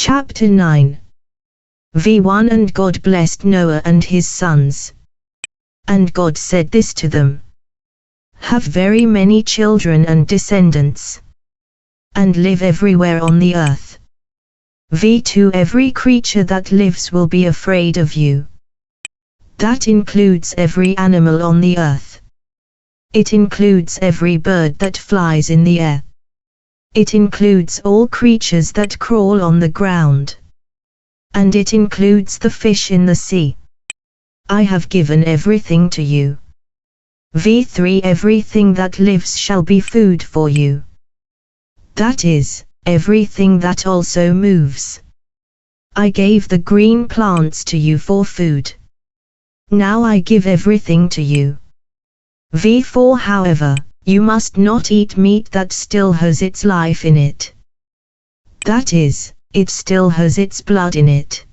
Chapter 9. V1 And God blessed Noah and his sons. And God said this to them: Have very many children and descendants, and live everywhere on the earth. V2 Every creature that lives will be afraid of you. That includes every animal on the earth. It includes every bird that flies in the air. It includes all creatures that crawl on the ground. And it includes the fish in the sea. I have given everything to you. V3 Everything that lives shall be food for you. That is, everything that also moves. I gave the green plants to you for food. Now I give everything to you. V4 However, you must not eat meat that still has its life in it. That is, it still has its blood in it.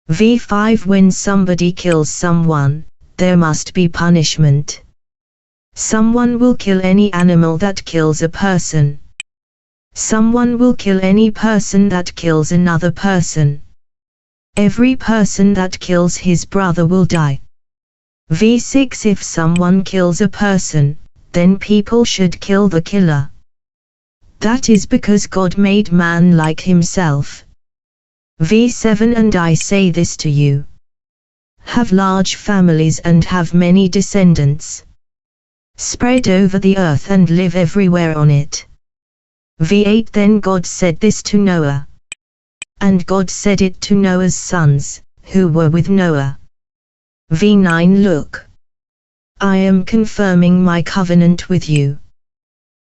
V5 When somebody kills someone, there must be punishment. Someone will kill any animal that kills a person. Someone will kill any person that kills another person. Every person that kills his brother will die. V6 If someone kills a person, then people should kill the killer. That is because God made man like himself. V7 And I say this to you: have large families and have many descendants. Spread over the earth and live everywhere on it. V8 Then God said this to Noah. And God said it to Noah's sons, who were with Noah. V9 Look, I am confirming my covenant with you.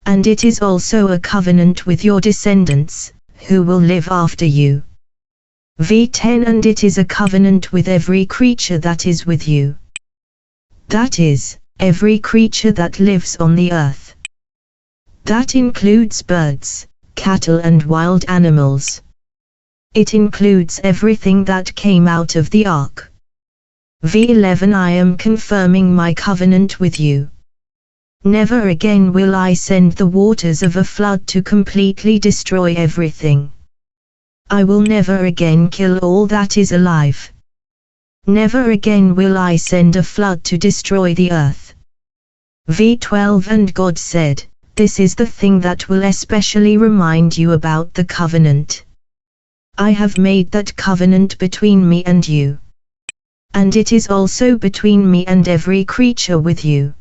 And it is also a covenant with your descendants, who will live after you. V10 And it is a covenant with every creature that is with you. That is, every creature that lives on the earth. That includes birds, cattle and wild animals. It includes everything that came out of the ark. V11 I am confirming my covenant with you. Never again will I send the waters of a flood to completely destroy everything. I will never again kill all that is alive. Never again will I send a flood to destroy the earth. V12 And God said, This is the thing that will especially remind you about the covenant. I have made that covenant between me and you. And it is also between me and every creature with you.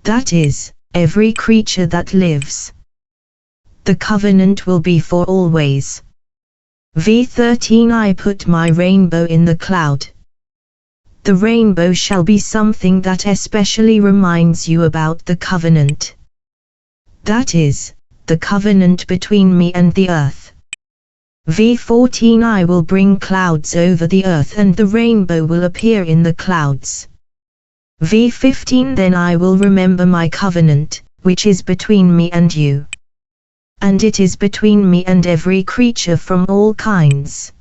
That is, every creature that lives. The covenant will be for always. V13 I put my rainbow in the cloud. The rainbow shall be something that especially reminds you about the covenant. That is, the covenant between me and the earth. V14 I will bring clouds over the earth and the rainbow will appear in the clouds. V15 Then I will remember my covenant, which is between me and you. And it is between me and every creature from all kinds.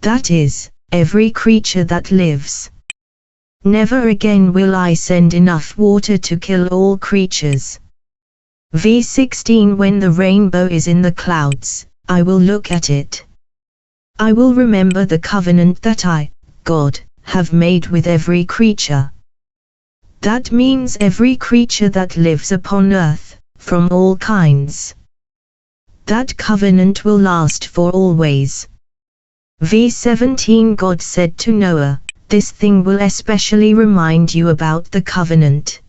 That is, every creature that lives. Never again will I send enough water to kill all creatures. V16 When the rainbow is in the clouds, I will look at it. I will remember the covenant that I, God, have made with every creature. That means every creature that lives upon earth, from all kinds. That covenant will last for always. V17 God said to Noah, This thing will especially remind you about the covenant.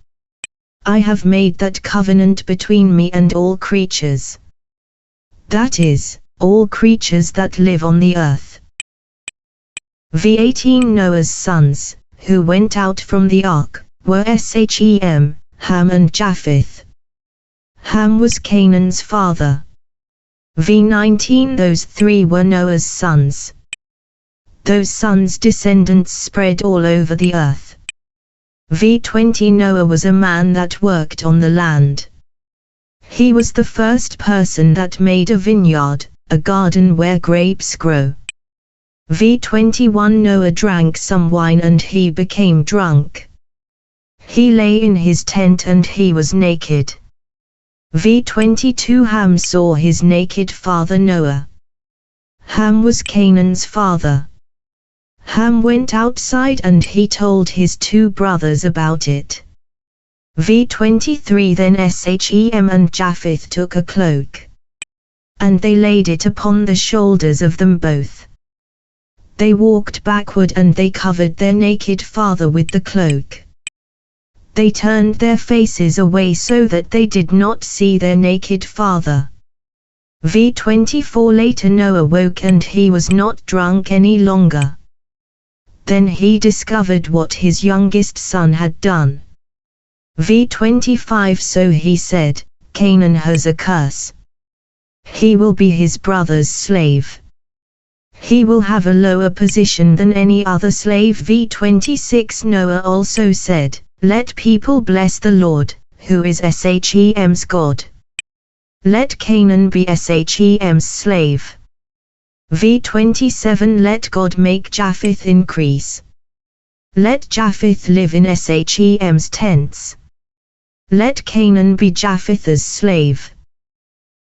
I have made that covenant between me and all creatures. That is, all creatures that live on the earth. V18 Noah's sons, who went out from the ark, were Shem, Ham and Japheth. Ham was Canaan's father. V19 Those three were Noah's sons. Those sons' descendants spread all over the earth. V20 Noah was a man that worked on the land. He was the first person that made a vineyard, a garden where grapes grow. V21 Noah drank some wine and he became drunk. He lay in his tent and he was naked. V22 Ham saw his naked father Noah. Ham was Canaan's father. Ham went outside and he told his two brothers about it. V23 Then Shem and Japheth took a cloak, and they laid it upon the shoulders of them both. They walked backward and they covered their naked father with the cloak. They turned their faces away so that they did not see their naked father. V24 Later Noah woke and he was not drunk any longer. Then he discovered what his youngest son had done. V25 So he said, Canaan has a curse. He will be his brother's slave. He will have a lower position than any other slave. V26 Noah also said, Let people bless the Lord, who is Shem's God. Let Canaan be Shem's slave. V27 Let God make Japheth increase. Let Japheth live in Shem's tents. Let Canaan be Japheth's slave.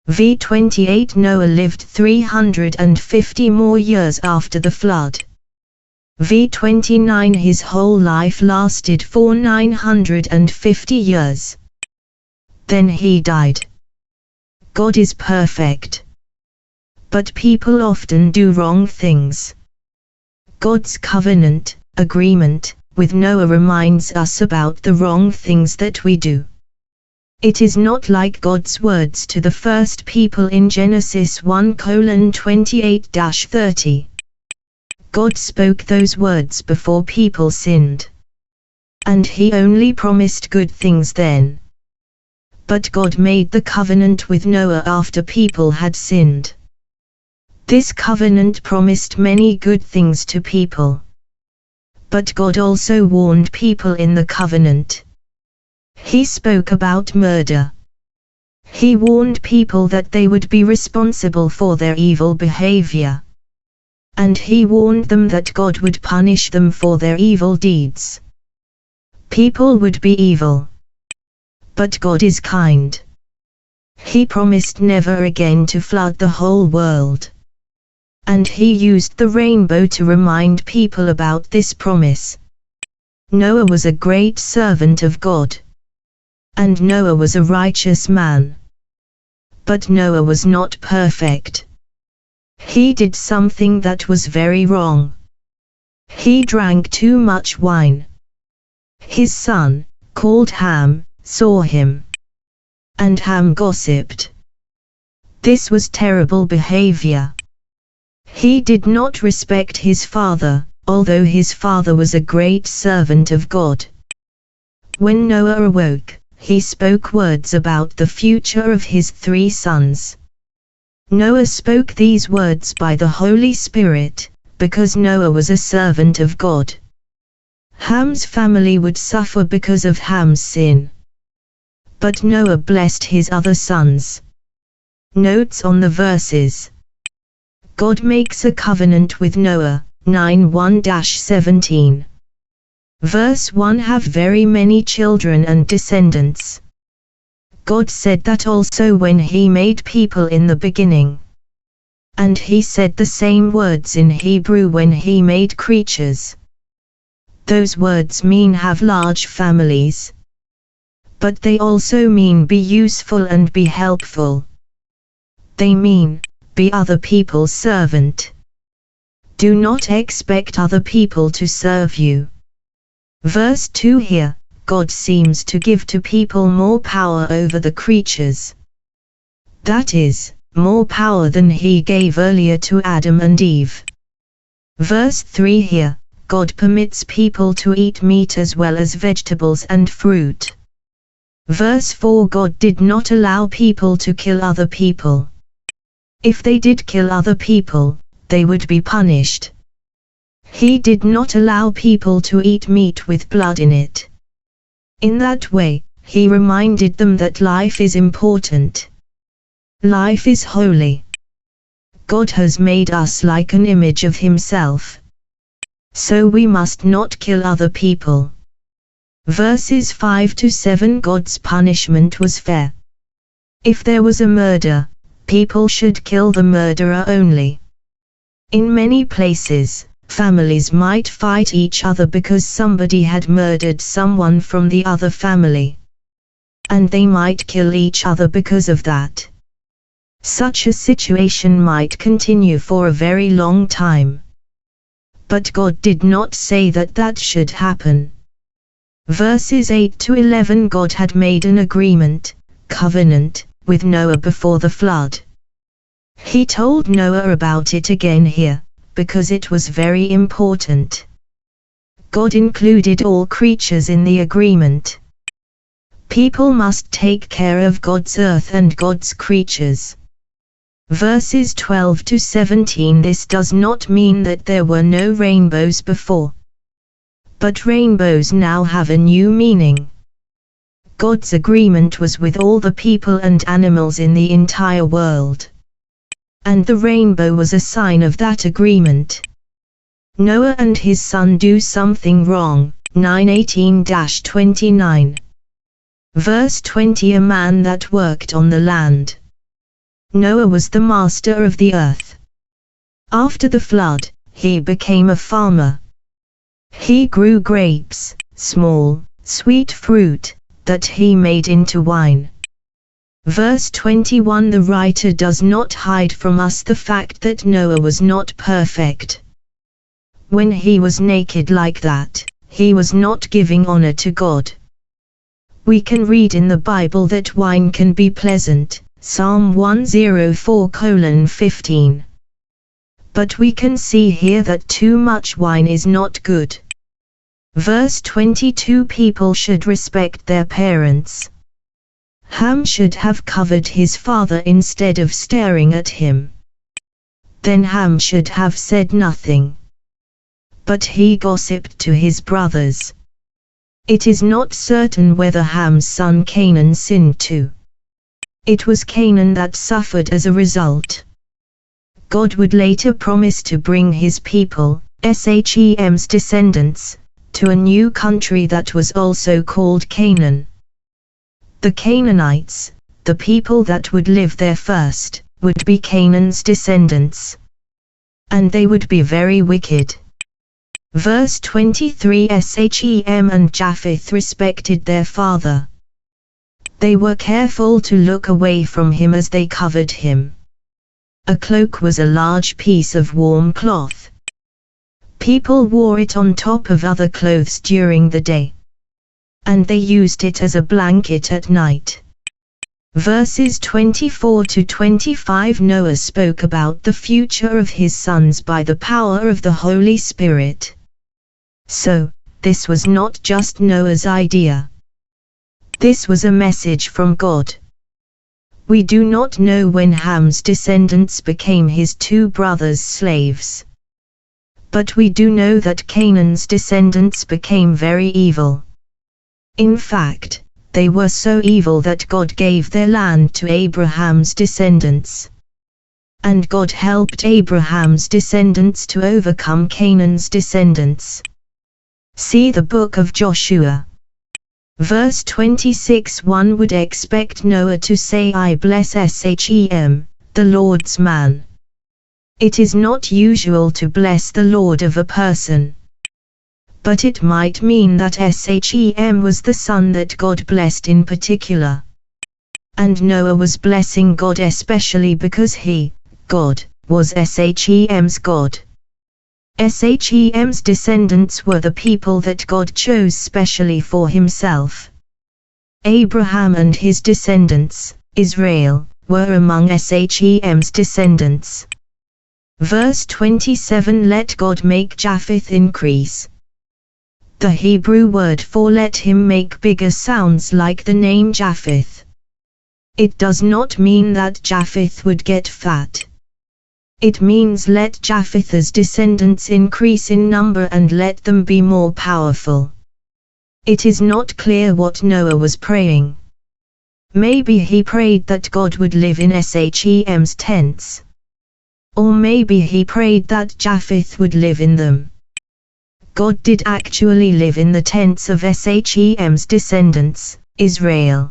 V28 Noah lived 350 more years after the flood. V29 His whole life lasted for 950 years. Then he died. God is perfect. But people often do wrong things. God's covenant, agreement, with Noah reminds us about the wrong things that we do. It is not like God's words to the first people in Genesis 1:28-30. God spoke those words before people sinned. And He only promised good things then. But God made the covenant with Noah after people had sinned. This covenant promised many good things to people. But God also warned people in the covenant. He spoke about murder. He warned people that they would be responsible for their evil behavior. And he warned them that God would punish them for their evil deeds. People would be evil. But God is kind. He promised never again to flood the whole world. And he used the rainbow to remind people about this promise. Noah was a great servant of God. And Noah was a righteous man. But Noah was not perfect. He did something that was very wrong. He drank too much wine. His son, called Ham, saw him. And Ham gossiped. This was terrible behavior. He did not respect his father, although his father was a great servant of God. When Noah awoke, he spoke words about the future of his 3 sons. Noah spoke these words by the Holy Spirit, because Noah was a servant of God. Ham's family would suffer because of Ham's sin. But Noah blessed his other sons. Notes on the verses. God makes a covenant with Noah, 9:1-17. Verse 1 Have very many children and descendants. God said that also when He made people in the beginning. And He said the same words in Hebrew when He made creatures. Those words mean have large families. But they also mean be useful and be helpful. They mean, be other people's servant. Do not expect other people to serve you. Verse 2 Here, God seems to give to people more power over the creatures. That is, more power than He gave earlier to Adam and Eve. Verse 3 Here, God permits people to eat meat as well as vegetables and fruit. Verse 4 God did not allow people to kill other people. If they did kill other people, they would be punished. He did not allow people to eat meat with blood in it. In that way, He reminded them that life is important. Life is holy. God has made us like an image of Himself. So we must not kill other people. Verses 5-7 God's punishment was fair. If there was a murder, people should kill the murderer only. In many places, families might fight each other because somebody had murdered someone from the other family. And they might kill each other because of that. Such a situation might continue for a very long time. But God did not say that that should happen. Verses 8 to 11. God had made an agreement, covenant, with Noah before the flood. He told Noah about it again here, because it was very important. God included all creatures in the agreement. People must take care of God's earth and God's creatures. Verses 12 to 17. This does not mean that there were no rainbows before. But rainbows now have a new meaning. God's agreement was with all the people and animals in the entire world. And the rainbow was a sign of that agreement. Noah and his son do something wrong. 9:18-29. Verse 20. A man that worked on the land. Noah was the master of the earth. After the flood, he became a farmer. He grew grapes, small, sweet fruit, that he made into wine. Verse 21. The writer does not hide from us the fact that Noah was not perfect. When he was naked like that, he was not giving honor to God. We can read in the Bible that wine can be pleasant, Psalm 104:15. But we can see here that too much wine is not good. Verse 22. People should respect their parents. Ham should have covered his father instead of staring at him. Then Ham should have said nothing. But he gossiped to his brothers. It is not certain whether Ham's son Canaan sinned too. It was Canaan that suffered as a result. God would later promise to bring his people, Shem's descendants, to a new country that was also called Canaan. The Canaanites, the people that would live there first, would be Canaan's descendants. And they would be very wicked. Verse 23. Shem and Japheth respected their father. They were careful to look away from him as they covered him. A cloak was a large piece of warm cloth. People wore it on top of other clothes during the day. And they used it as a blanket at night. Verses 24 to 25. Noah spoke about the future of his sons by the power of the Holy Spirit. So, this was not just Noah's idea. This was a message from God. We do not know when Ham's descendants became his two brothers' slaves. But we do know that Canaan's descendants became very evil. In fact, they were so evil that God gave their land to Abraham's descendants. And God helped Abraham's descendants to overcome Canaan's descendants. See the book of Joshua. Verse 26. One would expect Noah to say, I bless Shem, the Lord's man. It is not usual to bless the Lord of a person. But it might mean that Shem was the son that God blessed in particular. And Noah was blessing God especially because he, God, was Shem's God. Shem's descendants were the people that God chose specially for himself. Abraham and his descendants, Israel, were among Shem's descendants. Verse 27. Let God make Japheth increase. The Hebrew word for let him make bigger sounds like the name Japheth. It does not mean that Japheth would get fat. It means let Japheth's descendants increase in number and let them be more powerful. It is not clear what Noah was praying. Maybe he prayed that God would live in Shem's tents. Or maybe he prayed that Japheth would live in them. God did actually live in the tents of Shem's descendants, Israel.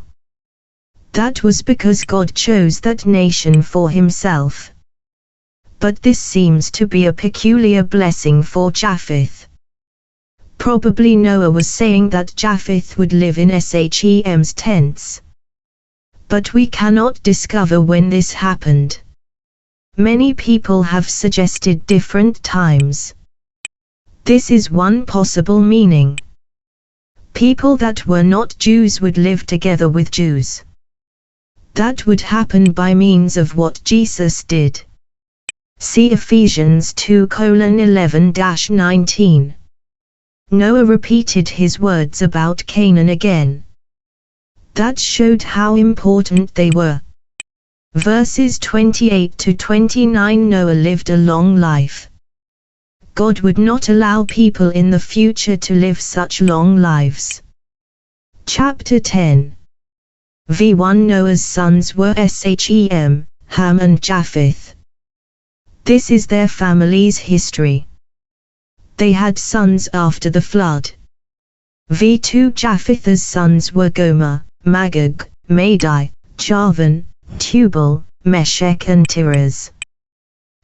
That was because God chose that nation for himself. but this seems to be a peculiar blessing for Japheth. Probably Noah was saying that Japheth would live in Shem's tents. But we cannot discover when this happened. Many people have suggested different times. This is one possible meaning. People that were not Jews would live together with Jews. That would happen by means of what Jesus did. See Ephesians 2:11-19. Noah repeated his words about Canaan again. That showed how important they were. Verses 28-29. Noah lived a long life. God would not allow people in the future to live such long lives. Chapter 10. V1 Noah's sons were Shem, Ham and Japheth. This is their family's history. They had sons after the flood. V2 Japheth's sons were Gomer, Magog, Madai, Javan, Tubal, Meshech and Tiras.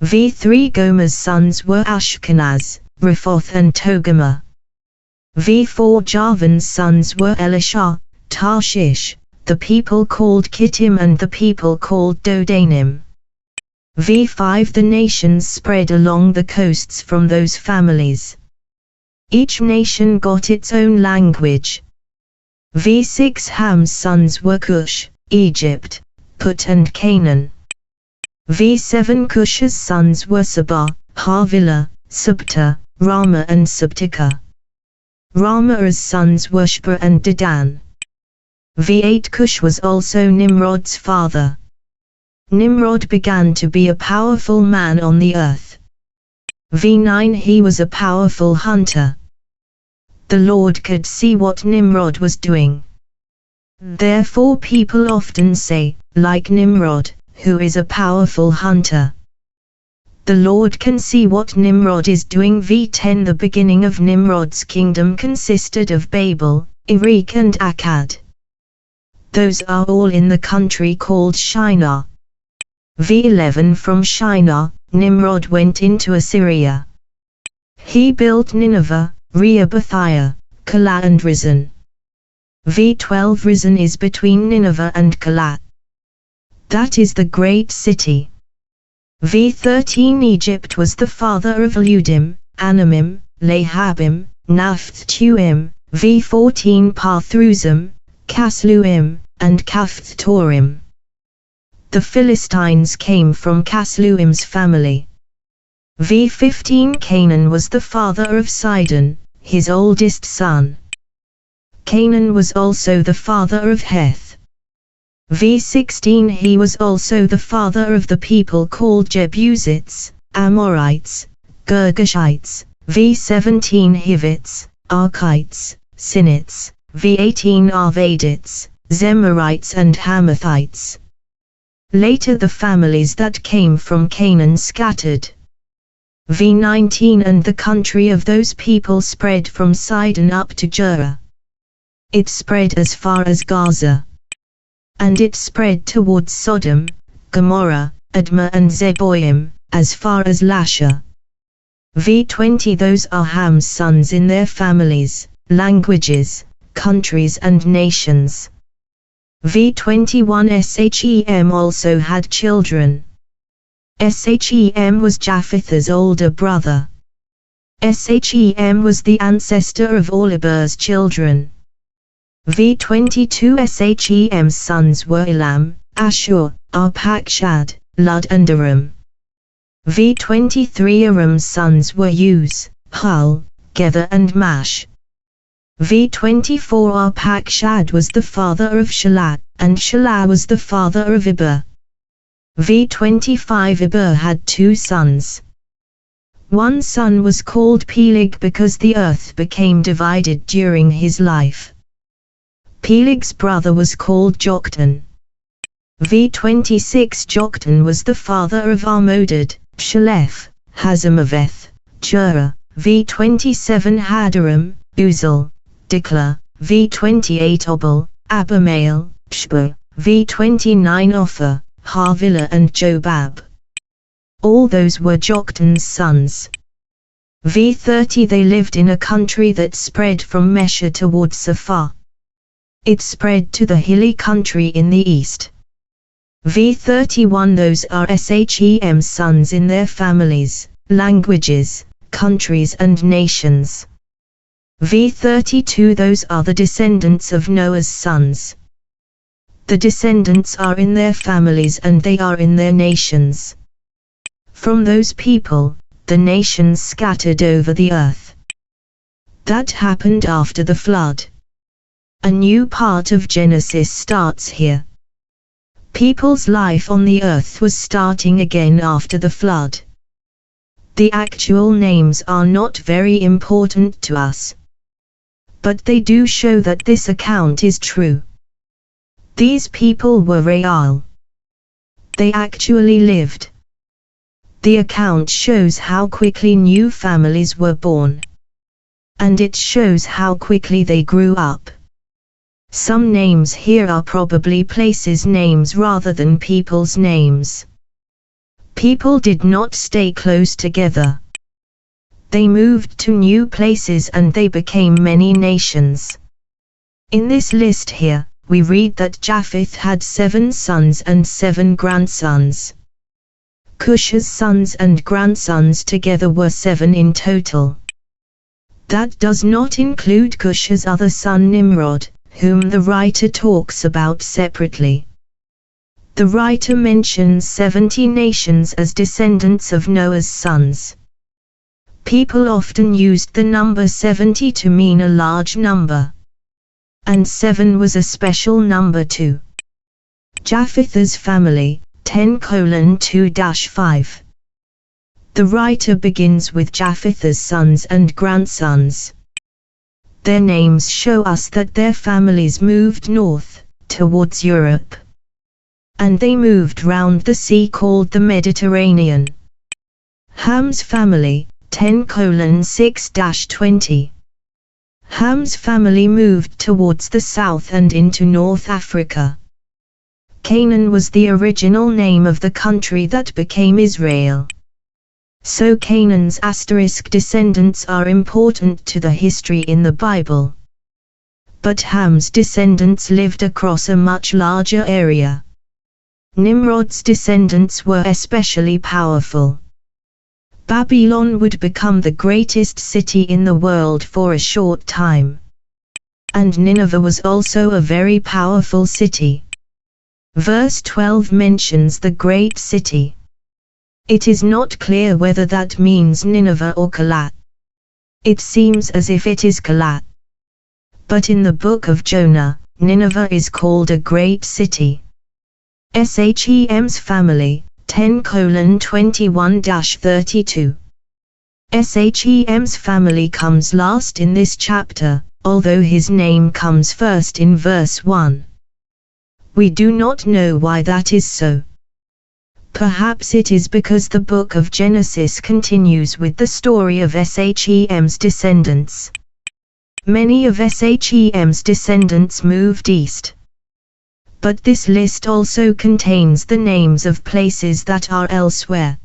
V3 Gomer's sons were Ashkenaz, Riphoth and Togarmah. V4 Javan's sons were Elisha, Tarshish, the people called Kittim and the people called Dodanim. V5 The nations spread along the coasts from those families. Each nation got its own language. V6 Ham's sons were Cush, Egypt, Put and Canaan. V7 Cush's sons were Saba, Havilah, Subta, Rama and Subtika. Rama's sons were Sheba and Dedan. V8 Cush was also Nimrod's father. Nimrod began to be a powerful man on the earth. V9 He was a powerful hunter. The Lord could see what Nimrod was doing. Therefore people often say, like Nimrod, who is a powerful hunter. The Lord can see what Nimrod is doing. V10 The beginning of Nimrod's kingdom consisted of Babel, Erech and Akkad. Those are all in the country called Shinar. V11 From Shinar, Nimrod went into Assyria. He built Nineveh, Rehoboth, Calah and Rizon. V12 Rizon is between Nineveh and Calah. That is the great city. V13 Egypt was the father of Ludim, Anamim, Lehabim, Naphtuim. V14 Pathruzim, Casluim, and Caphtorim. The Philistines came from Casluim's family. V15 Canaan was the father of Sidon, his oldest son. Canaan was also the father of Heth. V16 He was also the father of the people called Jebusites, Amorites, Girgashites. V17 Hivites, Archites, Sinites. V18 Arvadites, Zemarites and Hamathites. Later the families that came from Canaan scattered. V19 And the country of those people spread from Sidon up to Jura. It spread as far as Gaza. And it spread towards Sodom, Gomorrah, Admah and Zeboim, as far as Lasha. V20 Those are Ham's sons in their families, languages, countries and nations. V21 Shem also had children. Shem was Japheth's older brother. Shem was the ancestor of all Eber's children. V22 Shem's sons were Elam, Ashur, Arpachshad, Lud and Aram. V23 Aram's sons were Uz, Hul, Gether and Mash. V24 Arpachshad was the father of Shelah, and Shelah was the father of Eber. V25 Eber had two sons. One son was called Peleg because the earth became divided during his life. Peleg's brother was called Joktan. V26 Joktan was the father of Armodad, Shalef, Hazarmaveth, Jura. V27 Hadaram, Uzal, Dikla. V28 Obal, Abimael, Sheba. V29 Ophir, Havilah and Jobab. All those were Joktan's sons. v30 They lived in a country that spread from Mesha towards Safar. It spread to the hilly country in the east. v31 Those are Shem's sons in their families, languages, countries and nations. v32 Those are the descendants of Noah's sons. The descendants are in their families and they are in their nations. From those people, the nations scattered over the earth. That happened after the flood. A new part of Genesis starts here. People's life on the earth was starting again after the flood. The actual names are not very important to us, but they do show that this account is true. These people were real. They actually lived. The account shows how quickly new families were born. And it shows how quickly they grew up. Some names here are probably places' names rather than people's names. People did not stay close together. They moved to new places and they became many nations. In this list here, we read that Japheth had 7 sons and 7 grandsons. Cush's sons and grandsons together were 7 in total. That does not include Cush's other son Nimrod, whom the writer talks about separately. The writer mentions 70 nations as descendants of Noah's sons. People often used the number 70 to mean a large number. And 7 was a special number too. Japheth's family, 10:2-5. The writer begins with Japheth's sons and grandsons. Their names show us that their families moved north, towards Europe. And they moved round the sea called the Mediterranean. Ham's family, 10:6-20. Ham's family moved towards the south and into North Africa. Canaan was the original name of the country that became Israel. So Canaan's * descendants are important to the history in the Bible. But Ham's descendants lived across a much larger area. Nimrod's descendants were especially powerful. Babylon would become the greatest city in the world for a short time. And Nineveh was also a very powerful city. Verse 12 mentions the great city. It is not clear whether that means Nineveh or Kalat. It seems as if it is Kalat. But in the book of Jonah, Nineveh is called a great city. Shem's family, 10:21-32. Shem's family comes last in this chapter, although his name comes first in verse 1. We do not know why that is so. Perhaps it is because the book of Genesis continues with the story of Shem's descendants. Many of Shem's descendants moved east. But this list also contains the names of places that are elsewhere.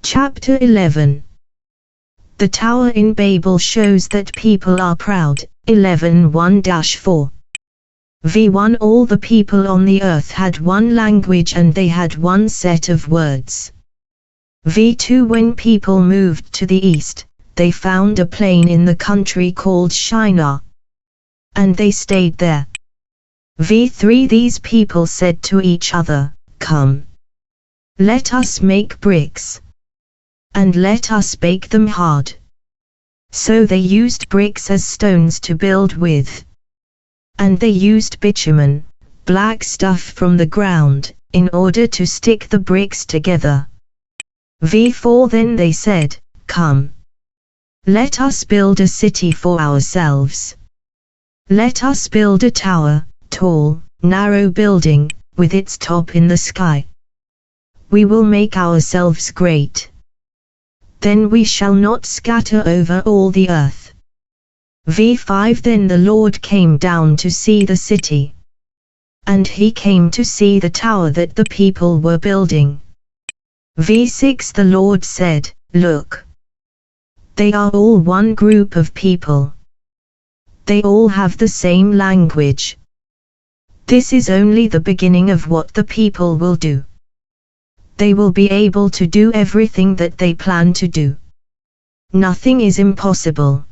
Chapter 11. The tower in Babel shows that people are proud, 11:1-4. v1 All the people on the earth had one language and they had one set of words. v2 When people moved to the east, they found a plain in the country called Shinar. And they stayed there. v3 These people said to each other, "Come. Let us make bricks. And let us bake them hard." So they used bricks as stones to build with. And they used bitumen, black stuff from the ground, in order to stick the bricks together. v4 Then they said, "Come. Let us build a city for ourselves. Let us build a tower, tall, narrow building, with its top in the sky. We will make ourselves great. Then we shall not scatter over all the earth." v5 Then the Lord came down to see the city. And he came to see the tower that the people were building. v6 The Lord said, Look. They are all one group of people. They all have the same language. This is only the beginning of what the people will do. They will be able to do everything that they plan to do. Nothing is impossible.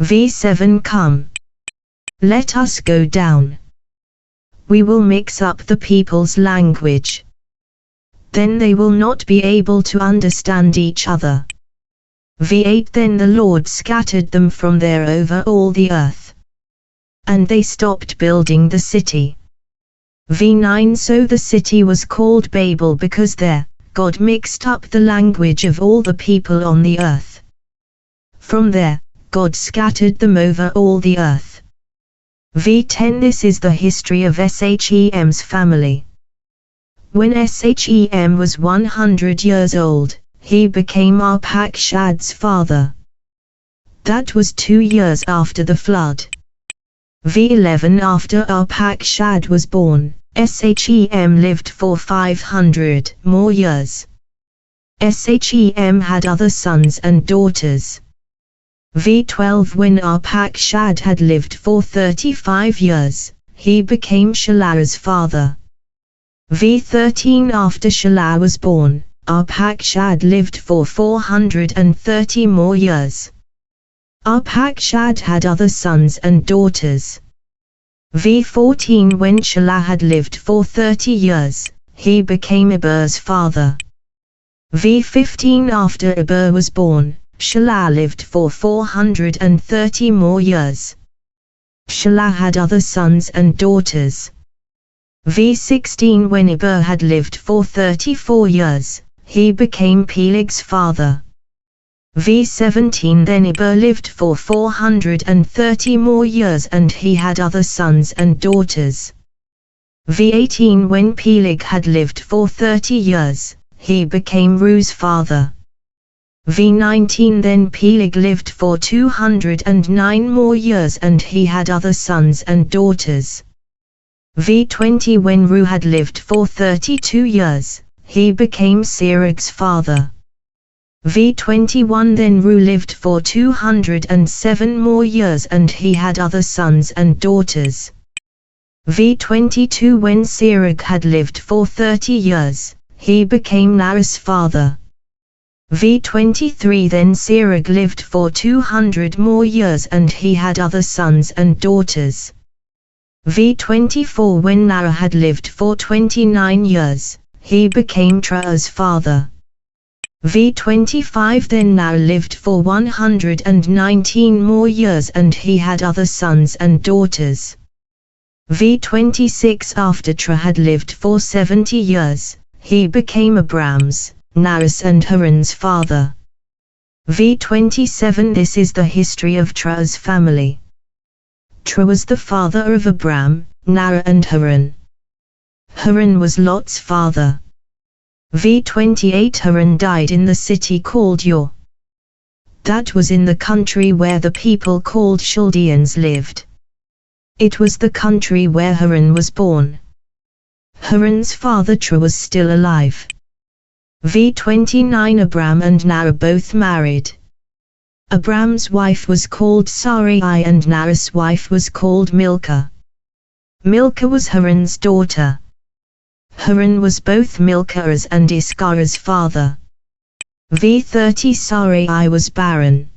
v7 Come. Let us go down. We will mix up the people's language. Then they will not be able to understand each other. v8 Then the Lord scattered them from there over all the earth. And they stopped building the city. v9 So the city was called Babel because there, God mixed up the language of all the people on the earth. From there, God scattered them over all the earth. v10 This is the history of Shem's family. When Shem was 100 years old, he became Arpachshad's father. That was 2 years after the flood. v11 After Arpachshad was born, Shem lived for 500 more years. Shem had other sons and daughters. v12 When Arpachshad had lived for 35 years, he became Shelah's father. v13 After Shelah was born, Arpachshad lived for 430 more years. Arpachshad had other sons and daughters. v14 When Shelah had lived for 30 years, he became Eber's father. v15 After Eber was born, Shelah lived for 430 more years. Shelah had other sons and daughters. v16 When Eber had lived for 34 years, he became Peleg's father. v17 Then Eber lived for 430 more years and he had other sons and daughters. v18 When Peleg had lived for 30 years, he became Ru's father. v19 Then Peleg lived for 209 more years and he had other sons and daughters. v20 When Ru had lived for 32 years, he became Serug's father. v21 Then Ru lived for 207 more years and he had other sons and daughters. v22 When Serug had lived for 30 years, he became Larah's father. v23 Then Serug lived for 200 more years and he had other sons and daughters. v24 When Larah had lived for 29 years, he became Terah's father. v25 Then Larah lived for 119 more years and he had other sons and daughters. v26 After Terah had lived for 70 years, he became Abram's, Narah's and Haran's father. v27 This is the history of Terah's family. Terah was the father of Abram, Narah and Haran. Haran was Lot's father. v28 Haran died in the city called Ur. That was in the country where the people called Chaldeans lived. It was the country where Haran was born. Haran's father Terah was still alive. v29 Abram and Narah both married. Abram's wife was called Sarai and Narah's wife was called Milcah. Milcah was Haran's daughter. Haran was both Milcah's and Iscah's father. v30 Sarai was barren.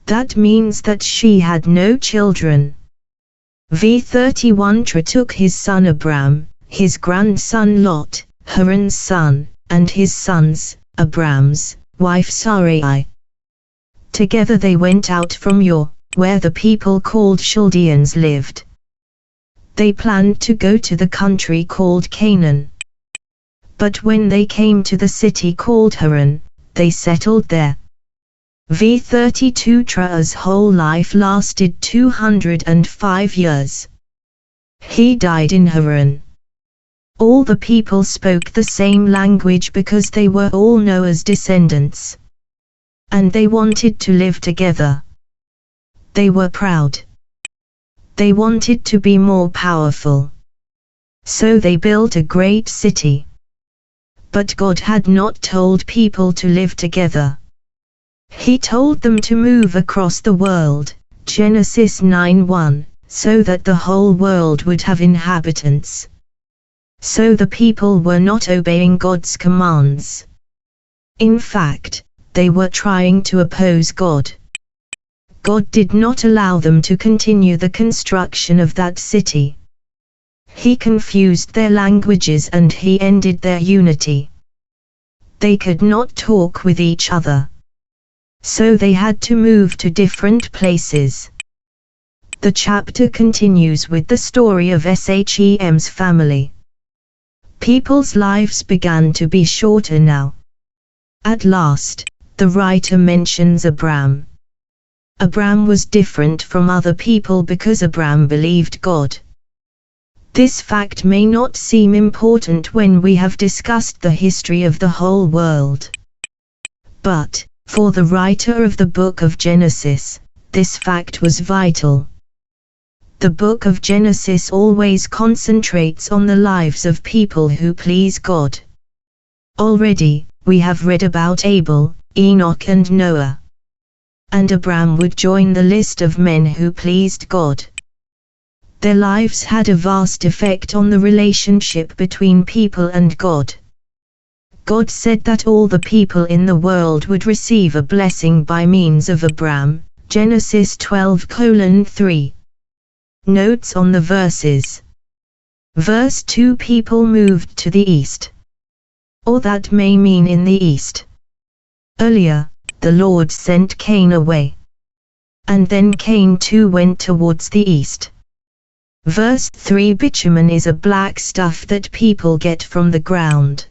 That means that she had no children. v31 Terah took his son Abram, his grandson Lot, Haran's son, and his sons, Abram's wife Sarai. Together they went out from Ur, where the people called Chaldeans lived. They planned to go to the country called Canaan. But when they came to the city called Haran, they settled there. v32 Terah's whole life lasted 205 years. He died in Haran. All the people spoke the same language because they were all Noah's descendants. And they wanted to live together. They were proud. They wanted to be more powerful. So they built a great city. But God had not told people to live together. He told them to move across the world, Genesis 9:1, so that the whole world would have inhabitants. So the people were not obeying God's commands. In fact, they were trying to oppose God. God did not allow them to continue the construction of that city. He confused their languages and he ended their unity. They could not talk with each other. So they had to move to different places. The chapter continues with the story of Shem's family. People's lives began to be shorter now. At last, the writer mentions Abram. Abram was different from other people because Abram believed God. This fact may not seem important when we have discussed the history of the whole world. But, for the writer of the book of Genesis, this fact was vital. The book of Genesis always concentrates on the lives of people who please God. Already, we have read about Abel, Enoch and Noah. And Abram would join the list of men who pleased God. Their lives had a vast effect on the relationship between people and God. God said that all the people in the world would receive a blessing by means of Abram, Genesis 12:3. Notes on the verses. Verse 2: People moved to the east. Or that may mean in the east. Earlier, the Lord sent Cain away. And then Cain too went towards the east. Verse 3: Bitumen is a black stuff that people get from the ground.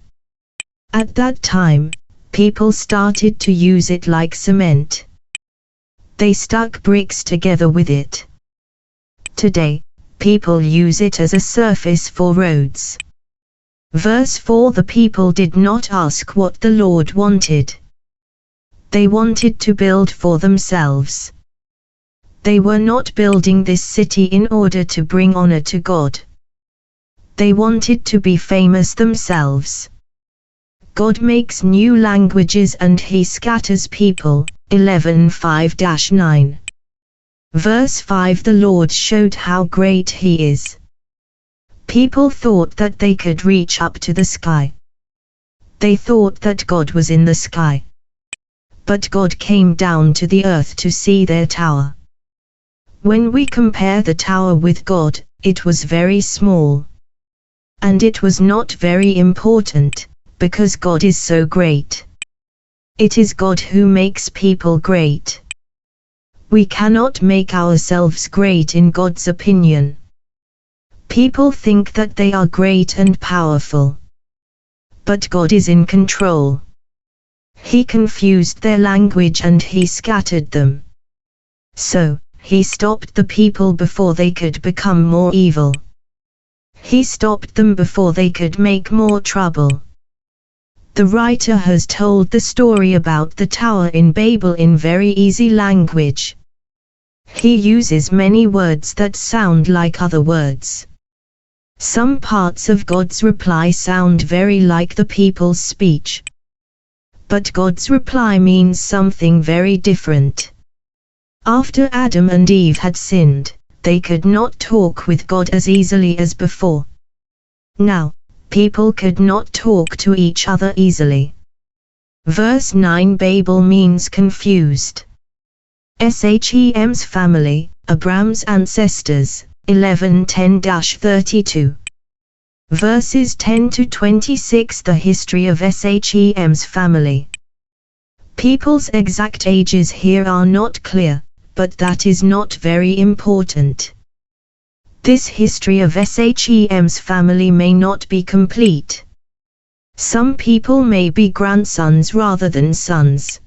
At that time, people started to use it like cement. They stuck bricks together with it. Today, people use it as a surface for roads. Verse 4: The people did not ask what the Lord wanted. They wanted to build for themselves. They were not building this city in order to bring honor to God. They wanted to be famous themselves. God makes new languages and he scatters people, 11:5-9. Verse 5: The Lord showed how great he is. People thought that they could reach up to the sky. They thought that God was in the sky. But God came down to the earth to see their tower. When we compare the tower with God, it was very small. And it was not very important, because God is so great. It is God who makes people great. We cannot make ourselves great in God's opinion. People think that they are great and powerful. But God is in control. He confused their language and he scattered them. So, he stopped the people before they could become more evil. He stopped them before they could make more trouble. The writer has told the story about the tower in Babel in very easy language. He uses many words that sound like other words. Some parts of God's reply sound very like the people's speech. But God's reply means something very different. After Adam and Eve had sinned, they could not talk with God as easily as before. Now, people could not talk to each other easily. Verse 9: Babel means confused. Shem's family, Abram's ancestors, 11:10-32. Verses 10-26: The history of Shem's family. People's exact ages here are not clear, but that is not very important. This history of Shem's family may not be complete. Some people may be grandsons rather than sons.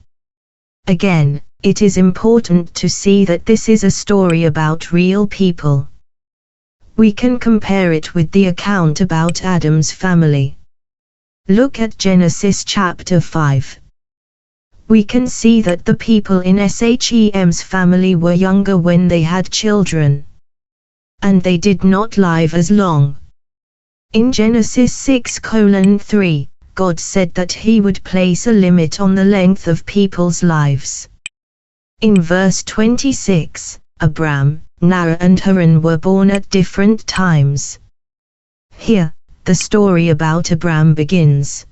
Again, it is important to see that this is a story about real people. We can compare it with the account about Adam's family. Look at Genesis chapter 5. We can see that the people in Shem's family were younger when they had children. And they did not live as long. In Genesis 6:3, God said that he would place a limit on the length of people's lives. In verse 26, Abram, Nahor and Haran were born at different times. Here, the story about Abram begins.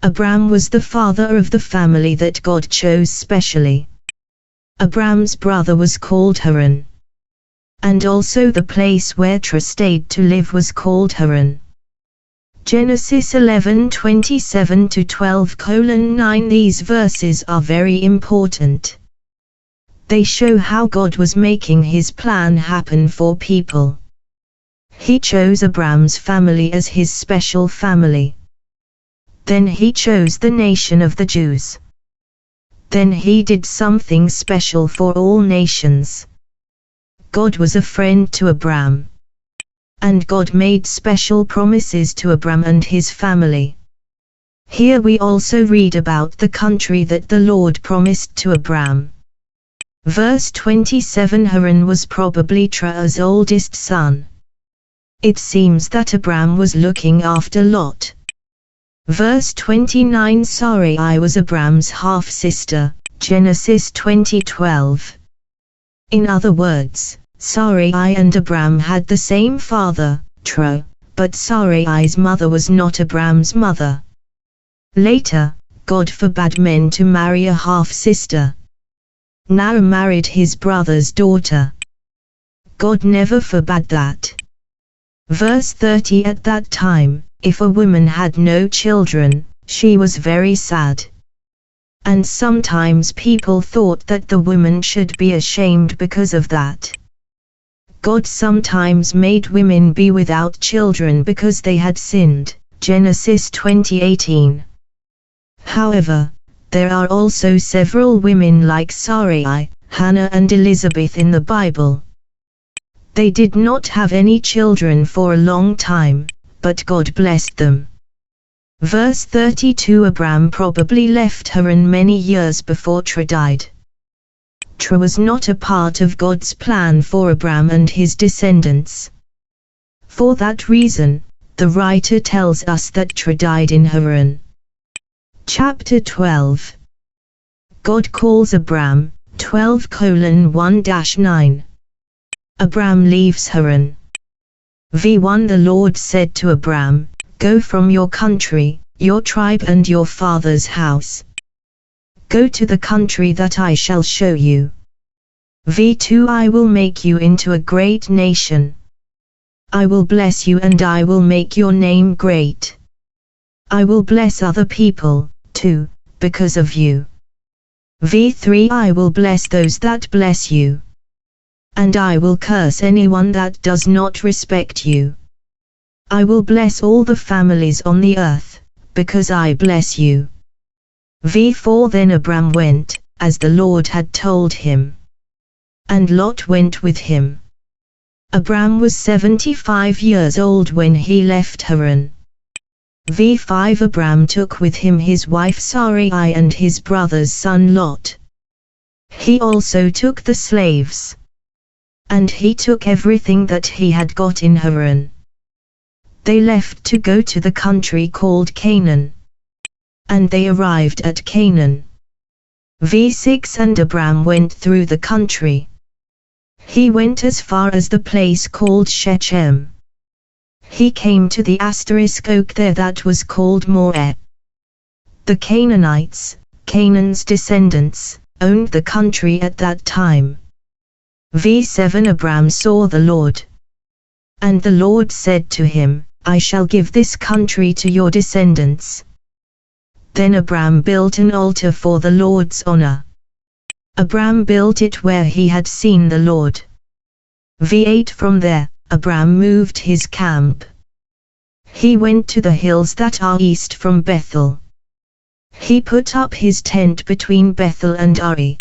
Abram was the father of the family that God chose specially. Abram's brother was called Haran. And also the place where Terah stayed to live was called Haran. Genesis 11:27-12:9. These verses are very important. They show how God was making his plan happen for people. He chose Abram's family as his special family. Then he chose the nation of the Jews. Then he did something special for all nations. God was a friend to Abram. And God made special promises to Abram and his family. Here we also read about the country that the Lord promised to Abram. Verse 27. Haran was probably Terah's oldest son. It seems that Abram was looking after Lot. Verse 29. Sarai was Abram's half-sister, Genesis 20:12. In other words, Sarai and Abram had the same father, Terah, but Sarai's mother was not Abram's mother. Later, God forbade men to marry a half-sister. Nahor married his brother's daughter. God never forbade that. Verse 30. At that time, if a woman had no children, she was very sad. And sometimes people thought that the woman should be ashamed because of that. God sometimes made women be without children because they had sinned, Genesis 20:18. However, there are also several women like Sarai, Hannah and Elizabeth in the Bible. They did not have any children for a long time, but God blessed them. Verse 32. Abram probably left Haran many years before Terah died. Terah was not a part of God's plan for Abram and his descendants. For that reason, the writer tells us that Terah died in Haran. Chapter 12. God calls Abram, 12:1-9. Abram leaves Haran. V1. The Lord said to Abram, "Go from your country, your tribe and your father's house. Go to the country that I shall show you. V2. I will make you into a great nation. I will bless you and I will make your name great. I will bless other people, too, because of you. V3. I will bless those that bless you. And I will curse anyone that does not respect you. I will bless all the families on the earth, because I bless you." V4. Then Abram went, as the Lord had told him. And Lot went with him. Abram was 75 years old when he left Haran. V5. Abram took with him his wife Sarai and his brother's son Lot. He also took the slaves. And he took everything that he had got in Haran. They left to go to the country called Canaan. And they arrived at Canaan. V6. And Abram went through the country. He went as far as the place called Shem. He came to the oak there that was called Moreh. The Canaanites, Canaan's descendants, owned the country at that time. V7. Abram saw the Lord. And the Lord said to him, "I shall give this country to your descendants." Then Abram built an altar for the Lord's honor. Abram built it where he had seen the Lord. V8. From there, Abram moved his camp. He went to the hills that are east from Bethel. He put up his tent between Bethel and Ari.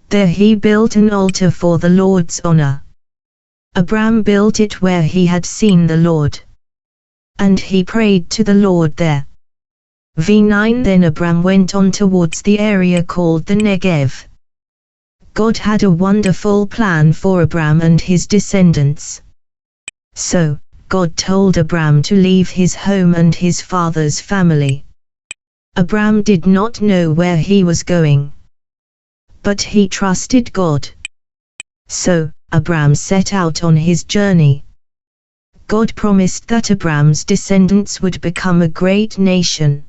There he built an altar for the Lord's honor. Abram built it where he had seen the Lord. And he prayed to the Lord there. V9. Then Abram went on towards the area called the Negev. God had a wonderful plan for Abram and his descendants. So, God told Abram to leave his home and his father's family. Abram did not know where he was going, but he trusted God. So, Abram set out on his journey. God promised that Abram's descendants would become a great nation.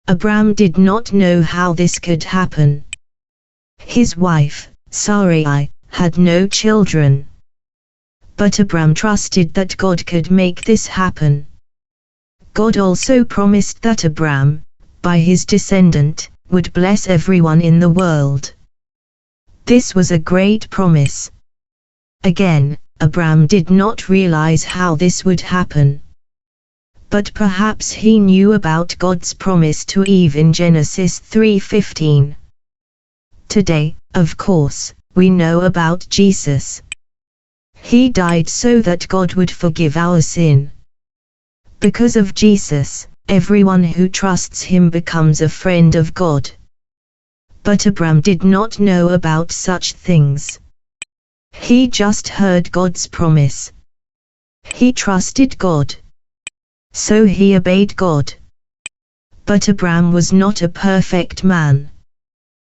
Abram did not know how this could happen. His wife, Sarai, had no children. But Abram trusted that God could make this happen. God also promised that Abram, by his descendant, would bless everyone in the world. This was a great promise. Again, Abram did not realize how this would happen. But perhaps he knew about God's promise to Eve in Genesis 3:15. Today, of course, we know about Jesus. He died so that God would forgive our sin. Because of Jesus, everyone who trusts him becomes a friend of God. But Abram did not know about such things. He just heard God's promise. He trusted God. So he obeyed God. But Abram was not a perfect man.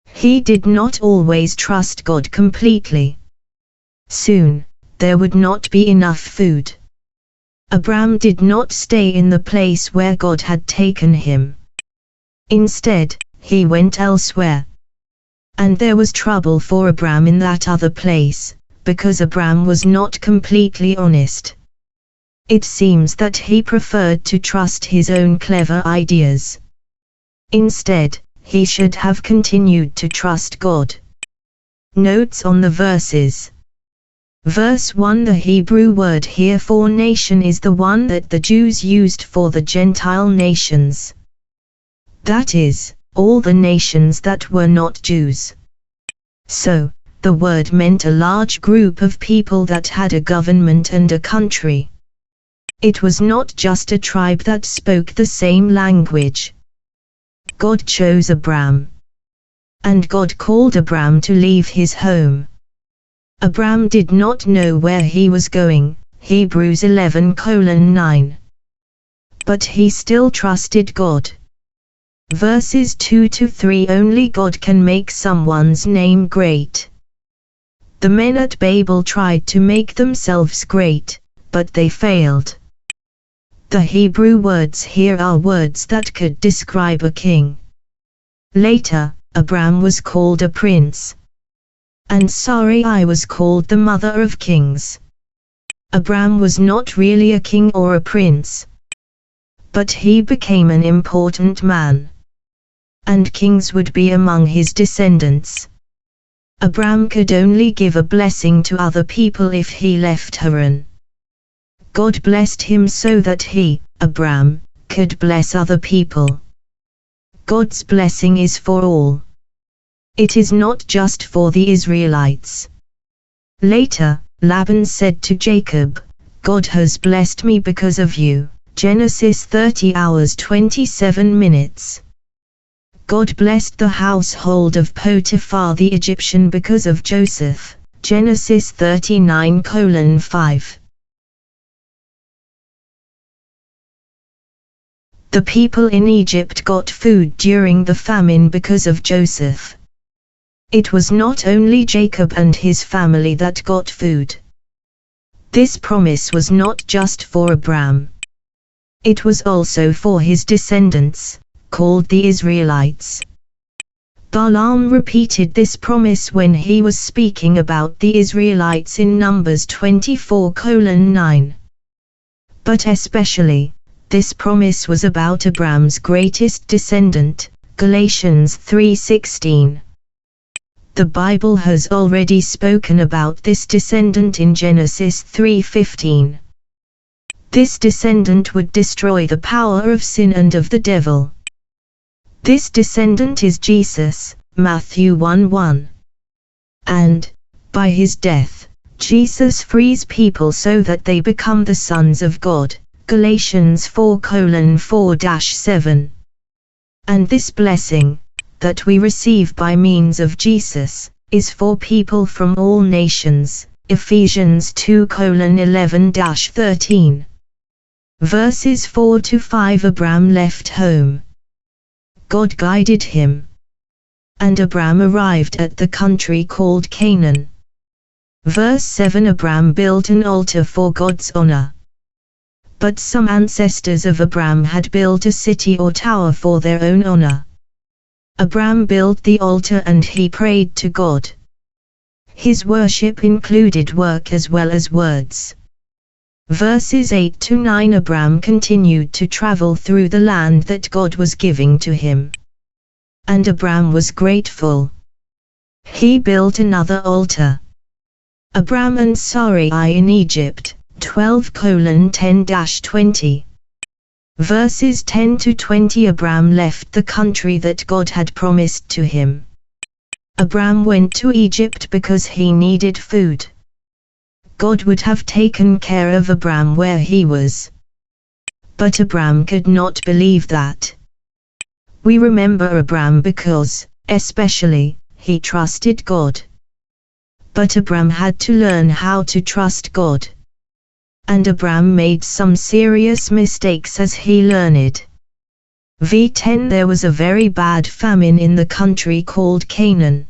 He did not always trust God completely. Soon, there would not be enough food. Abram did not stay in the place where God had taken him. Instead, he went elsewhere. And there was trouble for Abram in that other place, because Abram was not completely honest. It seems that he preferred to trust his own clever ideas. Instead, he should have continued to trust God. Notes on the verses. Verse 1. The Hebrew word here for nation is the one that the Jews used for the Gentile nations. That is, all the nations that were not Jews. So, the word meant a large group of people that had a government and a country. It was not just a tribe that spoke the same language. God chose Abram. And God called Abram to leave his home. Abram did not know where he was going, Hebrews 11:9. But he still trusted God. Verses 2-3. Only God can make someone's name great. The men at Babel tried to make themselves great, but they failed. The Hebrew words here are words that could describe a king. Later, Abram was called a prince. And Sarai was called the mother of kings. Abram was not really a king or a prince. But he became an important man. And kings would be among his descendants. Abram could only give a blessing to other people if he left Haran. God blessed him so that he, Abram, could bless other people. God's blessing is for all. It is not just for the Israelites. Later, Laban said to Jacob, God has blessed me because of you. Genesis 30:27. God blessed the household of Potiphar the Egyptian because of Joseph. Genesis 39:5. The people in Egypt got food during the famine because of Joseph. It was not only Jacob and his family that got food. This promise was not just for Abram. It was also for his descendants, called the Israelites. Balaam repeated this promise when he was speaking about the Israelites in Numbers 24:9. But especially, this promise was about Abram's greatest descendant, Galatians 3:16. The Bible has already spoken about this descendant in Genesis 3:15. This descendant would destroy the power of sin and of the devil. This descendant is Jesus, Matthew 1:1. And, by his death, Jesus frees people so that they become the sons of God, Galatians 4:4-7. And this blessing, that we receive by means of Jesus, is for people from all nations, Ephesians 2:11-13. Verses 4 to 5. Abram left home. God guided him. And Abram arrived at the country called Canaan. Verse 7. Abram built an altar for God's honor. But some ancestors of Abram had built a city or tower for their own honor. Abram built the altar and he prayed to God. His worship included work as well as words. Verses 8 to 9. Abram continued to travel through the land that God was giving to him. And Abram was grateful. He built another altar. Abram and Sarai in Egypt, 12:10-20. Verses 10 to 20. Abram left the country that God had promised to him. Abram went to Egypt because he needed food. God would have taken care of Abram where he was. But Abram could not believe that. We remember Abram because, especially, he trusted God. But Abram had to learn how to trust God. And Abram made some serious mistakes as he learned. V10. There was a very bad famine in the country called Canaan.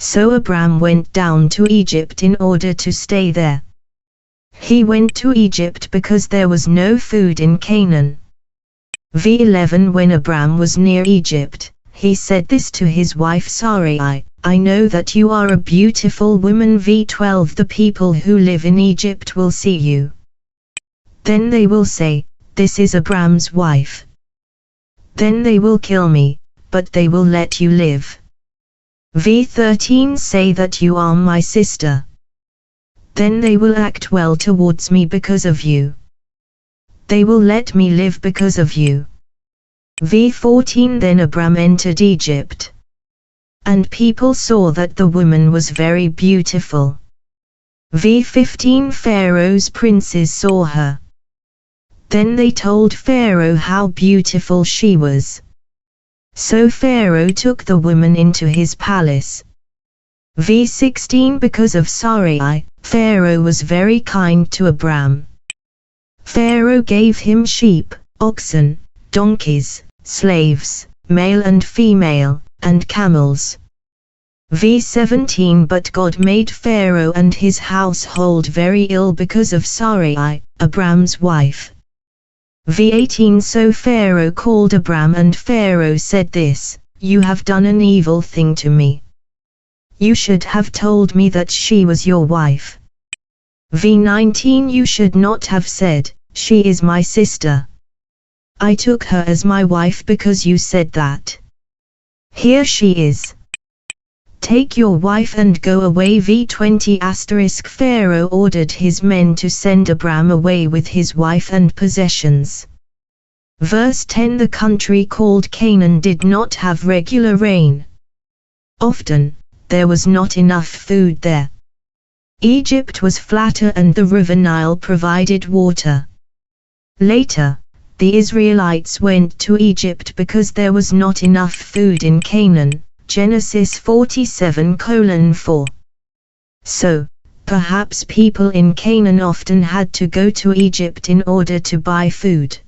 So Abram went down to Egypt in order to stay there. He went to Egypt because there was no food in Canaan. V11. When Abram was near Egypt, he said this to his wife Sarai, I know that you are a beautiful woman. V12. The people who live in Egypt will see you. Then they will say, this is Abram's wife. Then they will kill me, but they will let you live. V13. Say that you are my sister. Then they will act well towards me because of you. They will let me live because of you. V14. Then Abram entered Egypt. And people saw that the woman was very beautiful. V15. Pharaoh's princes saw her. Then they told Pharaoh how beautiful she was. So Pharaoh took the woman into his palace. V16. Because of Sarai, Pharaoh was very kind to Abram. Pharaoh gave him sheep, oxen, donkeys, slaves, male and female, and camels. V17. But God made Pharaoh and his household very ill because of Sarai, Abram's wife. V18. So Pharaoh called Abram and Pharaoh said this, you have done an evil thing to me. You should have told me that she was your wife. V19. You should not have said, she is my sister. I took her as my wife because you said that. Here she is. Take your wife and go away. V20. Pharaoh ordered his men to send Abram away with his wife and possessions. Verse 10. The country called Canaan did not have regular rain. Often, there was not enough food there. Egypt was flatter and the river Nile provided water. Later, the Israelites went to Egypt because there was not enough food in Canaan. Genesis 47:4. So, perhaps people in Canaan often had to go to Egypt in order to buy food.